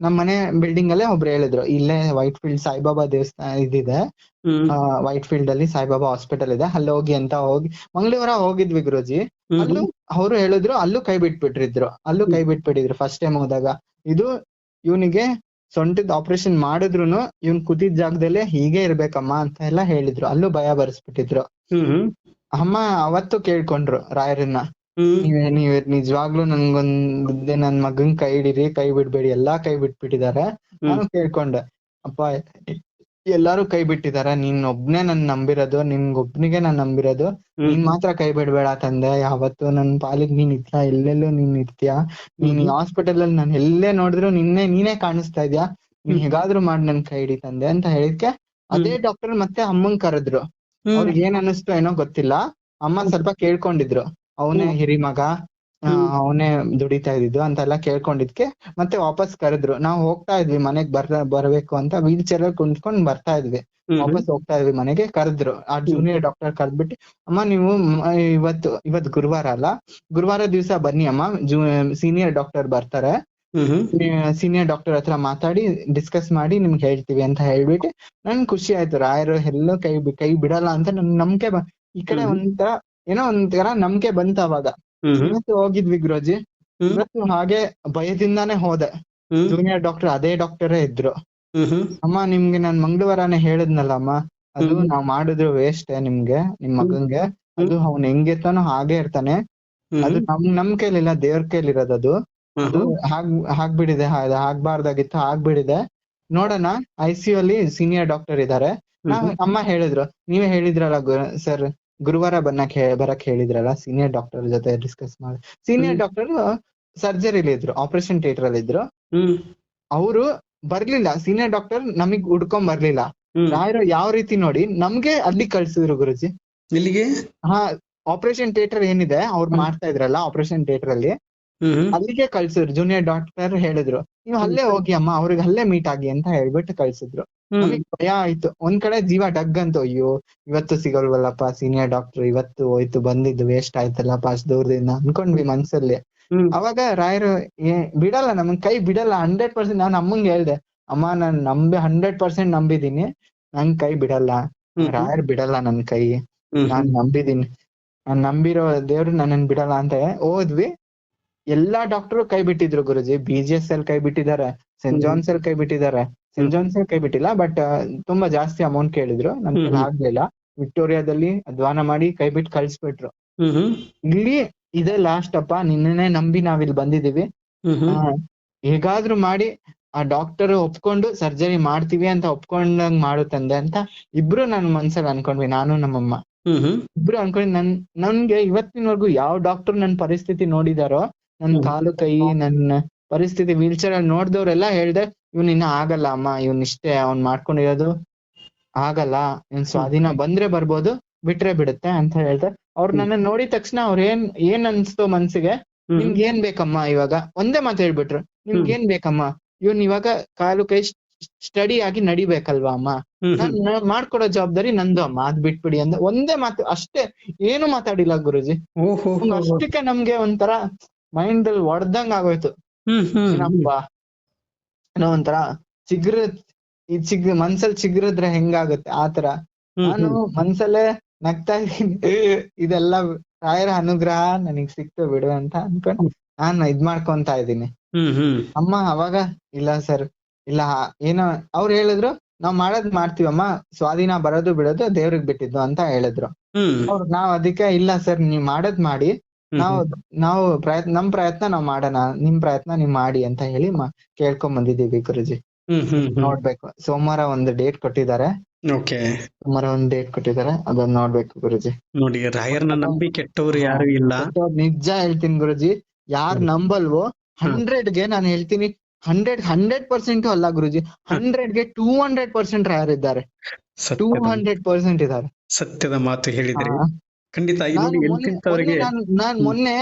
ನಮ್ ಮನೆ ಬಿಲ್ಡಿಂಗ್ ಅಲ್ಲೇ ಒಬ್ರು ಹೇಳಿದ್ರು, ಇಲ್ಲೇ ವೈಟ್ ಫೀಲ್ಡ್ ಸಾಯಿಬಾಬಾ ದೇವಸ್ಥಾನ ಇದಿದೆ, ವೈಟ್ ಫೀಲ್ಡ್ ಅಲ್ಲಿ ಸಾಯಿಬಾಬಾ ಹಾಸ್ಪಿಟಲ್ ಇದೆ, ಅಲ್ಲಿ ಹೋಗಿ ಅಂತ. ಮಂಗಳವಾರ ಹೋಗಿದ್ವಿ ಗುರುಜಿ. ಅಲ್ಲೂ ಅವ್ರು ಹೇಳಿದ್ರು, ಅಲ್ಲೂ ಕೈ ಬಿಟ್ಬಿಟ್ಟಿದ್ರು ಫಸ್ಟ್ ಟೈಮ್ ಹೋದಾಗ. ಇದು ಇವನಿಗೆ ಸೊಂಟದ ಆಪರೇಷನ್ ಮಾಡಿದ್ರು ಇವ್ನ್ ಕೂತಿದ್ ಜಾಗದಲ್ಲೇ ಹೀಗೆ ಇರ್ಬೇಕಮ್ಮ ಅಂತ ಎಲ್ಲ ಹೇಳಿದ್ರು. ಅಲ್ಲೂ ಭಯ ಬರ್ಸ್ಬಿಟ್ಟಿದ್ರು. ಅಮ್ಮ ಅವತ್ತು ಕೇಳ್ಕೊಂಡ್ರು ರಾಯರನ್ನ, ನೀವ್ ನಿಜವಾಗ್ಲೂ ನನ್ ಮಗನ್ ಕೈ ಹಿಡೀರಿ, ಕೈ ಬಿಡ್ಬೇಡಿ, ಎಲ್ಲಾ ಕೈ ಬಿಟ್ಬಿಟ್ಟಿದ್ದಾರೆ. ನಾನು ಕೇಳ್ಕೊಂಡೆ, ಅಪ್ಪ ಎಲ್ಲಾರು ಕೈ ಬಿಟ್ಟಿದಾರೆ, ನೀನ್ ಒಬ್ನೇ ನನ್ ನಂಬಿರೋದು, ನಿನ್ಗೊಬ್ನಿಗೆ ನಾನ್ ನಂಬಿರೋದು, ನೀನ್ ಮಾತ್ರ ಕೈ ಬಿಡ್ಬೇಡ ತಂದೆ. ಯಾವತ್ತು ನನ್ ಪಾಲಿಗೆ ನೀನ್ ಇರ್ತೀಯ, ಎಲ್ಲೆಲ್ಲೂ ನೀನ್ ಇರ್ತೀಯ, ನೀನ್ ಈ ಹಾಸ್ಪಿಟಲ್ ಅಲ್ಲಿ ನಾನು ಎಲ್ಲೇ ನೋಡಿದ್ರು ನೀನೇ ಕಾಣಿಸ್ತಾ ಇದ್ಯಾ, ನೀನ್ ಹೇಗಾದ್ರೂ ಮಾಡಿ ನನ್ ಕೈ ಹಿಡಿ ತಂದೆ ಅಂತ ಹೇಳಿದ್ಕೆ ಅದೇ ಡಾಕ್ಟರ್ ಮತ್ತೆ ಅಮ್ಮಂಗ್ ಕರೆದ್ರು. ಅವ್ರಿಗೆ ಏನ್ ಅನ್ನಿಸ್ತು ಏನೋ ಗೊತ್ತಿಲ್ಲ, ಅಮ್ಮ ಸ್ವಲ್ಪ ಕೇಳ್ಕೊಂಡಿದ್ರು, ಅವನೇ ಹಿರಿ ಮಗ, ಅವನೇ ದುಡಿತಾ ಇದ್ದಿದ್ದು ಅಂತೆಲ್ಲ ಕೇಳ್ಕೊಂಡಿದ್ಕೆ ಮತ್ತೆ ವಾಪಸ್ ಕರೆದ್ರು. ನಾವು ಹೋಗ್ತಾ ಇದ್ವಿ ಮನೆಗ್ ಬರ್ಬೇಕು ಅಂತ, ವೀಲ್ ಚೇರ್ ಅಲ್ಲಿ ಕುಂತ್ಕೊಂಡ್ ಬರ್ತಾ ಇದ್ವಿ, ವಾಪಸ್ ಹೋಗ್ತಾ ಇದ್ವಿ ಮನೆಗೆ. ಕರೆದ್ರು ಆ ಜೂನಿಯರ್ ಡಾಕ್ಟರ್ ಕರೆದ್ಬಿಟ್ಟು, ಅಮ್ಮ ನೀವು ಇವತ್ ಗುರುವಾರ ಅಲ್ಲ, ಗುರುವಾರ ದಿವಸ ಬನ್ನಿ ಅಮ್ಮ, ಸೀನಿಯರ್ ಡಾಕ್ಟರ್ ಬರ್ತಾರೆ, ಸೀನಿಯರ್ ಡಾಕ್ಟರ್ ಹತ್ರ ಮಾತಾಡಿ ಡಿಸ್ಕಸ್ ಮಾಡಿ ನಿಮ್ಗೆ ಹೇಳ್ತೀವಿ ಅಂತ ಹೇಳ್ಬಿಟ್ಟು ನನ್ ಖುಷಿ ಆಯ್ತು. ರಾಯರು ಎಲ್ಲೋ ಕೈ ಬಿಡಲ್ಲ ಅಂತ ನನ್ ನಂಬಿಕೆ ಈ ಕಡೆ ಒಂಥರ ಏನೋ ಒಂಥರ ನಂಬಿಕೆ ಬಂತ ಅವಾಗ. ಇವತ್ತು ಹೋಗಿದ್ವಿ ಗುರುಜಿ, ಇವತ್ತು ಹಾಗೆ ಭಯದಿಂದಾನೇ ಹೋದೆ. ಜೂನಿಯರ್ ಡಾಕ್ಟರ್ ಅದೇ ಡಾಕ್ಟರೇ ಇದ್ರು. ಅಮ್ಮ ನಿಮ್ಗೆ ನಾನ್ ಮಂಗಳವಾರನೇ ಹೇಳಿದ್ನಲ್ಲ ಅಮ್ಮ, ಅದು ನಾವ್ ಮಾಡಿದ್ರು ವೇಸ್ಟ್ ನಿಮ್ಗೆ, ನಿಮ್ ಮಗಂಗೆ, ಅದು ಅವ್ನ್ ಹೆಂಗಿರ್ತಾನೋ ಹಾಗೆ ಇರ್ತಾನೆ, ಅದು ನಮ್ ಕೈಲಿಲ್ಲ, ದೇವ್ರ ಕೈಲಿರೋದದು, ಅದು ಆಗ್ಬಿಡಿದೆ, ಆಗ್ಬಾರ್ದಾಗಿತ್ತು ಆಗ್ಬಿಡಿದೆ, ನೋಡೋಣ ICU ಅಲ್ಲಿ ಸೀನಿಯರ್ ಡಾಕ್ಟರ್ ಇದಾರೆ. ಅಮ್ಮ ಹೇಳಿದ್ರು, ನೀವೇ ಹೇಳಿದ್ರಲ್ಲ ಸರ್ ಗುರುವಾರ ಬರಕ್ ಹೇಳಿದ್ರಲ್ಲ, ಸೀನಿಯರ್ ಡಾಕ್ಟರ್ ಜೊತೆ ಡಿಸ್ಕಸ್ ಮಾಡಿ. ಸೀನಿಯರ್ ಡಾಕ್ಟರ್ ಸರ್ಜರಿಲಿ ಇದ್ರು, ಆಪರೇಷನ್ ಥಿಯೇಟರ್ ಅಲ್ಲಿ ಇದ್ರು. ಅವರು ಬರ್ಲಿಲ್ಲ, ಸೀನಿಯರ್ ಡಾಕ್ಟರ್ ನಮಗ್ ಹುಡ್ಕೊಂಡ್ ಬರ್ಲಿಲ್ಲ. ರಾಯರು ಯಾವ ರೀತಿ ನೋಡಿ ನಮ್ಗೆ ಅಲ್ಲಿ ಕಳ್ಸಿದ್ರು ಗುರುಜಿ. ಇಲ್ಲಿಗೆ ಆಪರೇಷನ್ ಥಿಯೇಟರ್ ಏನಿದೆ ಅವ್ರು ಮಾಡ್ತಾ ಇದ್ರಲ್ಲ ಆಪರೇಷನ್ ಥಿಯೇಟರ್ ಅಲ್ಲಿ, ಅಲ್ಲಿಗೆ ಕಳ್ಸಿದ್ರು. ಜೂನಿಯರ್ ಡಾಕ್ಟರ್ ಹೇಳಿದ್ರು, ನೀವು ಅಲ್ಲೇ ಹೋಗಿ ಅಮ್ಮ, ಅವ್ರಿಗೆ ಅಲ್ಲೇ ಮೀಟ್ ಆಗಿ ಅಂತ ಹೇಳ್ಬಿಟ್ಟು ಕಳ್ಸಿದ್ರು. ನಮಗ್ ಭಯ ಆಯ್ತು, ಒಂದ್ ಕಡೆ ಜೀವ ಡಗ್ ಅಂತ, ಅಯ್ಯೋ ಇವತ್ತು ಸಿಗಲ್ವಲ್ಲಪ್ಪ ಸೀನಿಯರ್ ಡಾಕ್ಟರ್, ಇವತ್ತು ಹೋಯ್ತು, ಬಂದಿದ್ದು ವೇಸ್ಟ್ ಆಯ್ತಲ್ಲಪ್ಪ ಅಷ್ಟ್ ದೂರದಿಂದ ಅನ್ಕೊಂಡ್ವಿ ಮನ್ಸಲ್ಲಿ. ಅವಾಗ ರಾಯರು ಬಿಡಲ್ಲ, ನಮಗ್ ಕೈ ಬಿಡಲ್ಲ 100%. ನಾನ್ ಅಮ್ಮಂಗೆ ಹೇಳ್ದೆ, ಅಮ್ಮ ನಾನ್ 100% ನಂಬಿದೀನಿ, ನನ್ ಕೈ ಬಿಡಲ್ಲ, ರಾಯರ್ ಬಿಡಲ್ಲ ನನ್ ಕೈ, ನಾನ್ ನಂಬಿದೀನಿ, ನಾನ್ ನಂಬಿರೋ ದೇವ್ರು ನನ್ನನ್ ಬಿಡಲ್ಲ ಅಂತ ಹೋದ್ವಿ. ಎಲ್ಲಾ ಡಾಕ್ಟರ್ ಕೈ ಬಿಟ್ಟಿದ್ರು ಗುರುಜಿ. BGS ಅಲ್ಲಿ ಕೈ ಬಿಟ್ಟಿದ್ದಾರೆ, ಸೆಂಟ್ ಜಾನ್ಸ್ ಅಲ್ಲಿ ಕೈ ಬಿಟ್ಟಿದ್ದಾರೆ. ಸೆಂಟ್ ಜಾನ್ಸ್ ಅಲ್ಲಿ ಕೈ ಬಿಟ್ಟಿಲ್ಲ, ಬಟ್ ತುಂಬಾ ಜಾಸ್ತಿ ಅಮೌಂಟ್ ಕೇಳಿದ್ರು, ನನ್ಗೆ ಆಗ್ಲಿಲ್ಲ. ವಿಕ್ಟೋರಿಯಾದಲ್ಲಿ ಅಧ್ವಾನ ಮಾಡಿ ಕೈ ಬಿಟ್ಟು ಕಳ್ಸ್ಬಿಟ್ರು. ಇಲ್ಲಿ ಇದೇ ಲಾಸ್ಟ್ ಅಪ್ಪ, ನಿನ್ನೆ ನಂಬಿ ನಾವಿಲ್ಲಿ ಬಂದಿದೀವಿ, ಹೇಗಾದ್ರೂ ಮಾಡಿ ಆ ಡಾಕ್ಟರ್ ಒಪ್ಕೊಂಡು ಸರ್ಜರಿ ಮಾಡ್ತೀವಿ ಅಂತ ಒಪ್ಕೊಂಡಂಗ್ ಮಾಡು ತಂದೆ ಅಂತ ಇಬ್ರು ನನ್ ಮನ್ಸಲ್ಲಿ ಅನ್ಕೊಂಡ್ವಿ, ನಾನು ನಮ್ಮಮ್ಮ ಇಬ್ರು ಅನ್ಕೊಂಡ್ವಿ. ನನ್ಗೆ ಇವತ್ತಿನವರೆಗೂ ಯಾವ ಡಾಕ್ಟರ್ ನನ್ ಪರಿಸ್ಥಿತಿ ನೋಡಿದಾರೋ, ನನ್ ಕಾಲು ಕೈ ನನ್ನ ಪರಿಸ್ಥಿತಿ ವೀಲ್ ಚೇರ್ ಅಲ್ಲಿ ನೋಡ್ದವ್ರೆಲ್ಲಾ ಹೇಳ್ದೆ, ಇವ್ನ ಇನ್ನ ಆಗಲ್ಲ ಅಮ್ಮ, ಇವ್ನ ಇಷ್ಟೇ, ಅವ್ನ್ ಮಾಡ್ಕೊಂಡಿರೋದು ಆಗಲ್ಲ, ಇವ್ನ್ ಸ್ವಾಧೀನ ಬಂದ್ರೆ ಬರ್ಬೋದು, ಬಿಟ್ರೆ ಬಿಡುತ್ತೆ ಅಂತ ಹೇಳ್ತಾರೆ. ಅವ್ರು ನನ್ನ ನೋಡಿದ ತಕ್ಷಣ ಅವ್ರ ಏನ್ ಅನ್ಸ್ತು ಮನ್ಸಿಗೆ, ನಿಮ್ಗೆ ಏನ್ ಬೇಕಮ್ಮ, ಇವಾಗ ಒಂದೇ ಮಾತು ಹೇಳ್ಬಿಟ್ರು, ನಿಮ್ಗೆ ಏನ್ ಬೇಕಮ್ಮ, ಇವ್ನ್ ಇವಾಗ ಕಾಲು ಕೈ ಸ್ಟಡಿ ಆಗಿ ನಡಿಬೇಕಲ್ವಾ ಅಮ್ಮ, ನಾನ್ ಮಾಡ್ಕೊಡೋ ಜವಾಬ್ದಾರಿ ನಂದು ಅಮ್ಮ, ಅದ್ ಬಿಟ್ಬಿಡಿ ಅಂದ. ಒಂದೇ ಮಾತು ಅಷ್ಟೇ, ಏನು ಮಾತಾಡಿಲ್ಲ ಗುರುಜಿ. ಅಷ್ಟಕ್ಕೆ ನಮ್ಗೆ ಒಂಥರ ಮೈಂಡ್ ಅಲ್ಲಿ ಹೊಡ್ದಂಗ್ ಆಗೋಯ್ತು. ಏನಪ್ಪ ಏನೋ ಒಂಥರ ಮನ್ಸಲ್ಲಿ ಚಿಗುರಿದ್ರೆ ಹೆಂಗಾಗುತ್ತೆ ಆತರ. ನಾನು ಮನ್ಸಲ್ಲೇ ನಗ್ತಾ ಇದೀನಿ, ಇದೆಲ್ಲ ರಾಯರ ಅನುಗ್ರಹ ನನಗ್ ಸಿಕ್ತು ಬಿಡು ಅಂತ ಅನ್ಕೊಂಡು ನಾನು ಇದ್ ಮಾಡ್ಕೊಂತ ಇದ್ದೀನಿ. ಅಮ್ಮ ಅವಾಗ ಇಲ್ಲ ಸರ್, ಇಲ್ಲ ಏನೋ ಅವ್ರು ಹೇಳಿದ್ರು, ನಾವ್ ಮಾಡ್ತೀವಮ್ಮ, ಸ್ವಾಧೀನ ಬರೋದು ಬಿಡೋದು ದೇವ್ರಿಗೆ ಬಿಟ್ಟಿದ್ದು ಅಂತ ಹೇಳಿದ್ರು. ನಾವ್ ಅದಕ್ಕೆ ಇಲ್ಲ ಸರ್, ನೀವ್ ಮಾಡಿ, ನಾವು ನಮ್ ಪ್ರಯತ್ನ ನಾವ್ ಮಾಡೋಣ, ನಿಮ್ ಪ್ರಯತ್ನ ನೀವ್ ಮಾಡಿ ಅಂತ ಹೇಳಿ ಕೇಳ್ಕೊಂಡ್ ಬಂದಿದೀವಿ ಗುರುಜಿ. ನೋಡ್ಬೇಕು, ಸೋಮವಾರ ಒಂದು ಡೇಟ್ ಕೊಟ್ಟಿದ್ದಾರೆ. ಅದನ್ನ ನೋಡ್ಬೇಕು ಗುರುಜಿ. ನೋಡಿ, ರಾಯರ್ನ ನಂಬಿ ಕೆಟ್ಟವ್ರು ಯಾರು ಇಲ್ಲ. ನಿಜ ಹೇಳ್ತೀನಿ ಗುರುಜಿ, ಯಾರ್ ನಂಬಲ್ವೋ 100ಗೆ ನಾನು ಹೇಳ್ತೀನಿ, 100% ಅಲ್ಲ ಗುರುಜಿ, 100ಗೆ 200% ರಾಯರ್ ಇದ್ದಾರೆ, 200% ಇದ್ದಾರೆ. ಸತ್ಯದ ಮಾತು ಹೇಳಿದ್ರಿ, ಖಂಡಿತ. ನಾನ್ ಮೊನ್ನೆ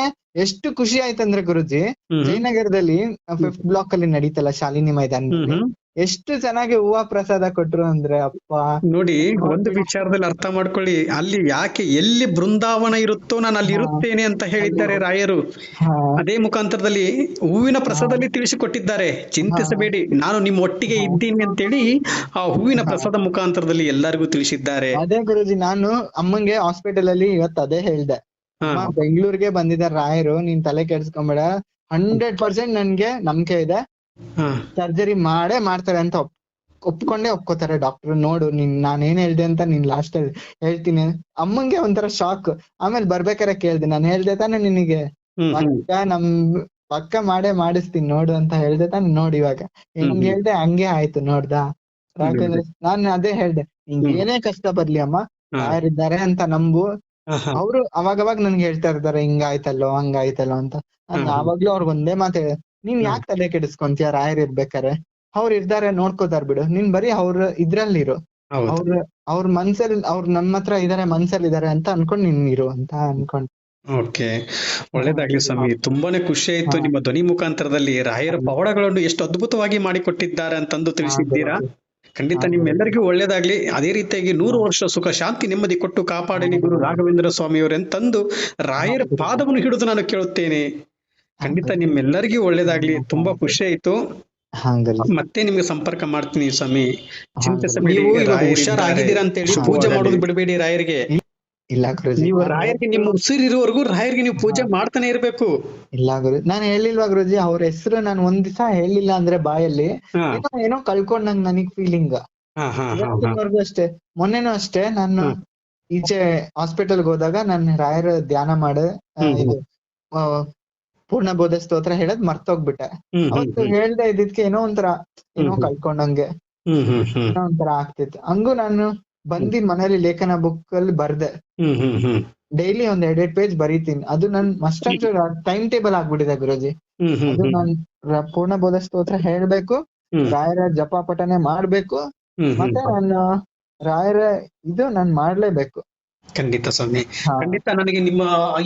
ಎಷ್ಟು ಖುಷಿ ಆಯ್ತಂದ್ರೆ ಗುರುಜಿ, ಜಯನಗರದಲ್ಲಿ 5th ಬ್ಲಾಕ್ ಅಲ್ಲಿ ನಡೀತಲ್ಲ ಶಾಲಿನಿ ಮೈದಾನದಲ್ಲಿ, ಎಷ್ಟು ಚೆನ್ನಾಗಿ ಹೂವ ಪ್ರಸಾದ ಕೊಟ್ರು ಅಂದ್ರೆ ಅಪ್ಪ. ನೋಡಿ, ಒಂದು ವಿಚಾರದಲ್ಲಿ ಅರ್ಥ ಮಾಡ್ಕೊಳ್ಳಿ, ಅಲ್ಲಿ ಯಾಕೆ ಎಲ್ಲಿ ಬೃಂದಾವನ ಇರುತ್ತೋ ನಾನು ಅಲ್ಲಿ ಇರುತ್ತೇನೆ ಅಂತ ಹೇಳಿದ್ದಾರೆ ರಾಯರು. ಅದೇ ಮುಖಾಂತರದಲ್ಲಿ ಹೂವಿನ ಪ್ರಸಾದದಲ್ಲಿ ತಿಳಿಸಿಕೊಟ್ಟಿದ್ದಾರೆ, ಚಿಂತಿಸಬೇಡಿ, ನಾನು ನಿಮ್ಮ ಒಟ್ಟಿಗೆ ಇದ್ದೀನಿ ಅಂತೇಳಿ ಆ ಹೂವಿನ ಪ್ರಸಾದ ಮುಖಾಂತರದಲ್ಲಿ ಎಲ್ಲರಿಗೂ ತಿಳಿಸಿದ್ದಾರೆ. ಅದೇ ಗುರುಜಿ, ನಾನು ಅಮ್ಮಂಗೆ ಹಾಸ್ಪಿಟಲ್ ಅಲ್ಲಿ ಇವತ್ತು ಅದೇ ಹೇಳ್ದೆ, ಬೆಂಗಳೂರಿಗೆ ಬಂದಿದ್ದಾರೆ ರಾಯರು, ನೀನ್ ತಲೆ ಕೆಡ್ಸ್ಕೊಂಬೇಡ, 100% ನನ್ಗೆ ನಂಬಿಕೆ ಇದೆ, ಸರ್ಜರಿ ಮಾಡ್ತಾರೆ ಅಂತ ಒಪ್ಕೋತಾರೆ ಡಾಕ್ಟರ್. ನೋಡು ನಾನೇನ್ ಹೇಳ್ದೆ ಅಂತ ನೀನ್ ಲಾಸ್ಟ್ ಅಲ್ಲಿ ಹೇಳ್ತೀನಿ. ಅಮ್ಮಂಗೆ ಒಂಥರ ಶಾಕ್. ಆಮೇಲೆ ಬರ್ಬೇಕಾರೆ ಕೇಳ್ದೆ, ನಾನು ಹೇಳ್ದೆ ತಾನೆ ನಿನಗೆ, ಪಕ್ಕ ಮಾಡಿಸ್ತೀನಿ ನೋಡು ಅಂತ ಹೇಳ್ದೆ ತಾನೆ, ನೋಡಿ ಇವಾಗ ಹೆಂಗ್ ಹೇಳ್ದೆ ಹಂಗೆ ಆಯ್ತು ನೋಡ್ದ. ನಾನ್ ಅದೇ ಹೇಳ್ದೆ, ನಿಂಗೆ ಏನೇ ಕಷ್ಟ ಬರ್ಲಿ ಅಮ್ಮ, ಯಾರಿದ್ದಾರೆ ಅಂತ ನಂಬು. ಅವ್ರು ಅವಾಗವಾಗ ನನ್ಗೆ ಹೇಳ್ತಾ ಇರ್ತಾರೆ, ಹಿಂಗಾಯ್ತಲ್ಲೋ ಹಂಗಾಯ್ತಲ್ಲೋ ಅಂತ. ಆವಾಗ್ಲೂ ಅವ್ರಿಗೆ ಒಂದೇ ಮಾತು ಹೇಳ, ನೀನ್ ಯಾಕೆ ತಲೆ ಕೆಡಿಸ್ಕೊಂತೀಯ, ರಾಯರ್ ಇರ್ಬೇಕಾರೆ ಅವ್ರು ಇರ್ತಾರೆ, ನೋಡ್ಕೋತಾರ ಬಿಡು, ನೀನ್ ಬರೀ ಅವ್ರ ಇದ್ರಲ್ಲಿರು, ಅವ್ರ ಮನ್ಸಲ್ಲಿ, ಅವ್ರು ನಮ್ಮ ಹತ್ರ ಇದಾರೆ, ಮನ್ಸಲ್ಲಿ ಇದಾರೆ ಅಂತ ಅನ್ಕೊಂಡ್ ನೀನ್ ಇರು ಅಂತ ಅನ್ಕೊಂಡ್ ಓಕೆ, ಒಳ್ಳೇದಾಗ್ಲಿ ಸ್ವಾಮಿ. ತುಂಬಾನೇ ಖುಷಿ ಆಯ್ತು ಹಾ. ನಿಮ್ಮ ಧ್ವನಿ ಮುಖಾಂತರದಲ್ಲಿ ರಾಯರ ಪವಾಡಗಳನ್ನು ಎಷ್ಟು ಅದ್ಭುತವಾಗಿ ಮಾಡಿಕೊಟ್ಟಿದ್ದಾರೆ ಅಂತಂದು ತಿಳಿಸಿದ್ದೀರಾ. ಖಂಡಿತ ನಿಮ್ಮೆಲ್ಲರಿಗೂ ಒಳ್ಳೇದಾಗ್ಲಿ. ಅದೇ ರೀತಿಯಾಗಿ 100 ವರ್ಷ ಸುಖ ಶಾಂತಿ ನೆಮ್ಮದಿ ಕೊಟ್ಟು ಕಾಪಾಡಲಿ ಗುರು ರಾಘವೇಂದ್ರ ಸ್ವಾಮಿಯವರೆಂತಂದು ರಾಯರ ಪಾದವನ್ನು ಹಿಡಿದು ನಾನು ಕೇಳುತ್ತೇನೆ. ಖಂಡಿತ ನಿಮ್ಮೆಲ್ಲರಿಗೂ ಒಳ್ಳೇದಾಗ್ಲಿ. ತುಂಬಾ ಖುಷಿ ಆಯ್ತು. ಮತ್ತೆ ನಿಮ್ಗೆ ಸಂಪರ್ಕ ಮಾಡ್ತೀನಿ ಸ್ವಾಮಿ. ಚಿಂತಿಸಬೇಡಿ. ನೀವು ಇವಾಗ ಹುಷಾರಾಗಿದ್ದೀರಾ ಅಂತ ಹೇಳಿ ಪೂಜೆ ಮಾಡೋದು ಬಿಡಬೇಡಿ ರಾಯರಿಗೆ. ಇಲ್ಲ ಗುರುಜಿ, ನೀವು ರಾಯರಿಗೆ ನಿಮ್ಮ ಉಸಿರಿರುವವರೆಗೂ ರಾಯರಿಗೆ ನೀವು ಪೂಜೆ ಮಾಡ್ತಾನೆ ಇರ್ಬೇಕು. ಇಲ್ಲ ಗುರು, ನಾನು ಹೇಳಿಲ್ವಾ ಗುರುಜಿ ಅವ್ರ ಹೆಸರು ನಾನು ಒಂದ್ ದಿವಸ ಹೇಳಿಲ್ಲ ಅಂದ್ರೆ ಬಾಯಲ್ಲಿ ಹಾ ಏನೋ ಕಳ್ಕೊಂಡಂಗ್ ನನಗ್ ಫೀಲಿಂಗ್. ಹಾ ಹಾ ಹಾ ಹಾ. ಇವತ್ತಿನವರೆಗೂ ಅಷ್ಟೇ. ಮೊನ್ನೆನೂ ಅಷ್ಟೇ, ನಾನು ಈಚೆ ಹಾಸ್ಪಿಟಲ್ಗೆ ಹೋದಾಗ ನಾನು ರಾಯರ ಧ್ಯಾನ ಮಾಡೆ ಇದು ಪೂರ್ಣ ಬೋಧ ಸ್ತೋತ್ರ ಹೇಳದ್ ಮರ್ತೋಗ್ಬಿಟ್ಟೆ. ಅವತ್ತು ಹೇಳ್ದೆ ಇದ್ದಿದ್ಕೆ ಏನೋ ಕಳ್ಕೊಂಡಂಗೆ ಏನೋ ಒಂಥರ ಆಗ್ತಿತ್ತು. ಹಂಗೂ ನಾನು ಬಂದಿ ಮನೇಲಿ ಲೇಖನ ಬುಕ್ ಅಲ್ಲಿ ಬರ್ದೆ. ಡೈಲಿ ಒಂದ್ 2 ಪೇಜ್ ಬರೀತೀನಿ. ಅದು ನನ್ ಮಸ್ಟ್ ಟೈಮ್ ಟೇಬಲ್ ಆಗ್ಬಿಟ್ಟಿದೆ ಗುರುಜಿ. ಅದು ನಾನ್ ಪೂರ್ಣ ಬೋಧ ಸ್ತೋತ್ರ ಹೇಳ್ಬೇಕು, ರಾಯರ ಜಪ ಪಠನೆ ಮಾಡ್ಬೇಕು, ಮತ್ತೆ ನಾನು ರಾಯರ ನಾನ್ ಮಾಡ್ಲೇಬೇಕು. ಖಂಡಿತ ಸ್ವಾಮಿ, ಖಂಡಿತ ನನಗೆ ನಿಮ್ಮ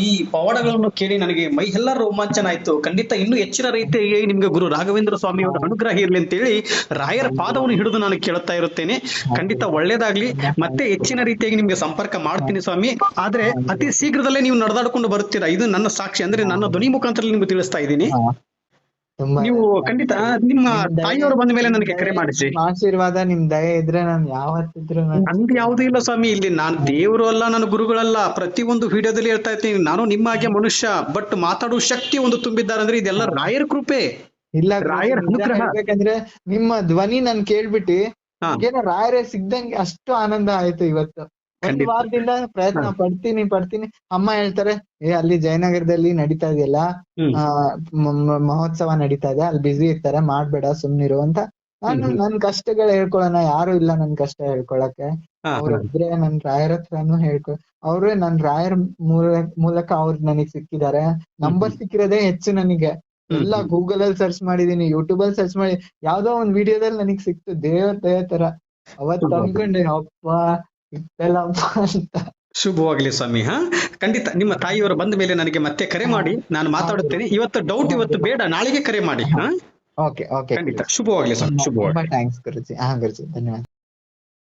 ಈ ಪವಾಡಗಳನ್ನು ಕೇಳಿ ನನಗೆ ಮೈ ಎಲ್ಲ ರೋಮಾಂಚನ ಆಯ್ತು. ಖಂಡಿತ ಇನ್ನೂ ಹೆಚ್ಚಿನ ರೀತಿಯಾಗಿ ನಿಮ್ಗೆ ಗುರು ರಾಘವೇಂದ್ರ ಸ್ವಾಮಿ ಅವರ ಅನುಗ್ರಹ ಇರ್ಲಿ ಅಂತೇಳಿ ರಾಯರ ಪಾದವನ್ನು ಹಿಡಿದು ನಾನು ಕೇಳುತ್ತಾ ಇರುತ್ತೇನೆ. ಖಂಡಿತ ಒಳ್ಳೇದಾಗ್ಲಿ. ಮತ್ತೆ ಹೆಚ್ಚಿನ ರೀತಿಯಾಗಿ ನಿಮ್ಗೆ ಸಂಪರ್ಕ ಮಾಡ್ತೀನಿ ಸ್ವಾಮಿ. ಆದ್ರೆ ಅತಿ ಶೀಘ್ರದಲ್ಲೇ ನೀವು ನಡೆದಾಡ್ಕೊಂಡು ಬರುತ್ತೀರಾ, ಇದು ನನ್ನ ಸಾಕ್ಷಿ. ಅಂದ್ರೆ ನನ್ನ ಧ್ವನಿ ಮುಖಾಂತರ ನಿಮ್ಗೆ ತಿಳಿಸ್ತಾ ಇದ್ದೀನಿ. ನೀವು ಖಂಡಿತ ನಿಮ್ಮ ತಾಯಿಯವರು ಬಂದ ಮೇಲೆ ನನಗೆ ಕರೆ ಮಾಡಿಸಿ. ಆಶೀರ್ವಾದ ನಿಮ್ ದಯೆ ಇದ್ರೆ ನಾನು ಯಾವತ್ತಿದ್ರು ನಂದು ಯಾವುದೂ ಇಲ್ಲ ಸ್ವಾಮಿ. ಇಲ್ಲಿ ನಾನು ದೇವರು ಅಲ್ಲ, ನಾನು ಗುರುಗಳಲ್ಲ. ಪ್ರತಿಯೊಂದು ವಿಡಿಯೋದಲ್ಲಿ ಹೇಳ್ತಾ ಇರ್ತೀನಿ, ನಾನು ನಿಮ್ಮ ಹಾಗೆ ಮನುಷ್ಯ, ಬಟ್ ಮಾತಾಡುವ ಶಕ್ತಿ ಒಂದು ತುಂಬಿದ್ದಾರೆ. ಅಂದ್ರೆ ಇದೆಲ್ಲ ರಾಯರ ಕೃಪೆ, ಇಲ್ಲ ರಾಯರ ಅನುಗ್ರಹ. ಹೇಳ್ಬೇಕಂದ್ರೆ ನಿಮ್ಮ ಧ್ವನಿ ನಾನ್ ಕೇಳ್ಬಿಟ್ಟು ಏನೋ ರಾಯರೇ ಸಿಗ್ದಂಗೆ ಅಷ್ಟು ಆನಂದ ಆಯ್ತು ಇವತ್ತು. ಒಂದ್ ವಾರದಿಂದ ಪ್ರಯತ್ನ ಪಡ್ತೀನಿ. ಅಮ್ಮ ಹೇಳ್ತಾರೆ, ಅಲ್ಲಿ ಜಯನಗರದಲ್ಲಿ ನಡೀತಾ ಇದೆಯಲ್ಲ ಮಹೋತ್ಸವ ನಡೀತಾ ಇದೆ, ಅಲ್ಲಿ ಬ್ಯುಸಿ ಇರ್ತಾರೆ, ಮಾಡ್ಬೇಡ ಸುಮ್ನಿರು ಅಂತ. ನಾನು ನನ್ ಕಷ್ಟಗಳು ಹೇಳ್ಕೊಳೋಣ, ಯಾರು ಇಲ್ಲ ನನ್ ಕಷ್ಟ ಹೇಳ್ಕೊಳಕ್ಕೆ. ಅವ್ರಿದ್ರೆ ನನ್ ರಾಯರ ಹತ್ರನು ಅವ್ರೆ ನನ್ ರಾಯರ ಮೂಲಕ ಅವ್ರು ನನಗ್ ಸಿಕ್ಕಿದ್ದಾರೆ. ನಂಬರ್ ಸಿಕ್ಕಿರೋದೇ ಹೆಚ್ಚು ನನಗೆ. ಎಲ್ಲ ಗೂಗಲ್ ಅಲ್ಲಿ ಸರ್ಚ್ ಮಾಡಿದೀನಿ, ಯೂಟ್ಯೂಬ್ ಅಲ್ಲಿ ಸರ್ಚ್ ಮಾಡಿ, ಯಾವ್ದೋ ಒಂದ್ ವಿಡಿಯೋದಲ್ಲಿ ನನಗ್ ಸಿಕ್ತು. ದೇವ್ರ ತರ ಅವತ್ ಅನ್ಕೊಂಡೆ, ಅಪ್ಪ ಇತ್ತಲ್ಲಪ್ಪ ಅಂತ. ಶುಭವಾಗ್ಲಿ ಸ್ವಾಮಿ. ಖಂಡಿತ ನಿಮ್ಮ ತಾಯಿಯವರು ಬಂದ ಮೇಲೆ ನನಗೆ ಮತ್ತೆ ಕರೆ ಮಾಡಿ, ನಾನು ಮಾತಾಡುತ್ತೇನೆ. ಇವತ್ತು ಡೌಟ್ ಇವತ್ತು ಬೇಡ, ನಾಳೆಗೆ ಕರೆ ಮಾಡಿ. ಓಕೆ ಓಕೆ, ಖಂಡಿತ ಶುಭವಾಗ್ಲಿ ಸ್ವಾಮಿ. ಶುಭವಾಗ್ಲಿ. ಥ್ಯಾಂಕ್ಸ್ ಗುರುಜಿ. ಗುರುಜಿ ಧನ್ಯವಾದ.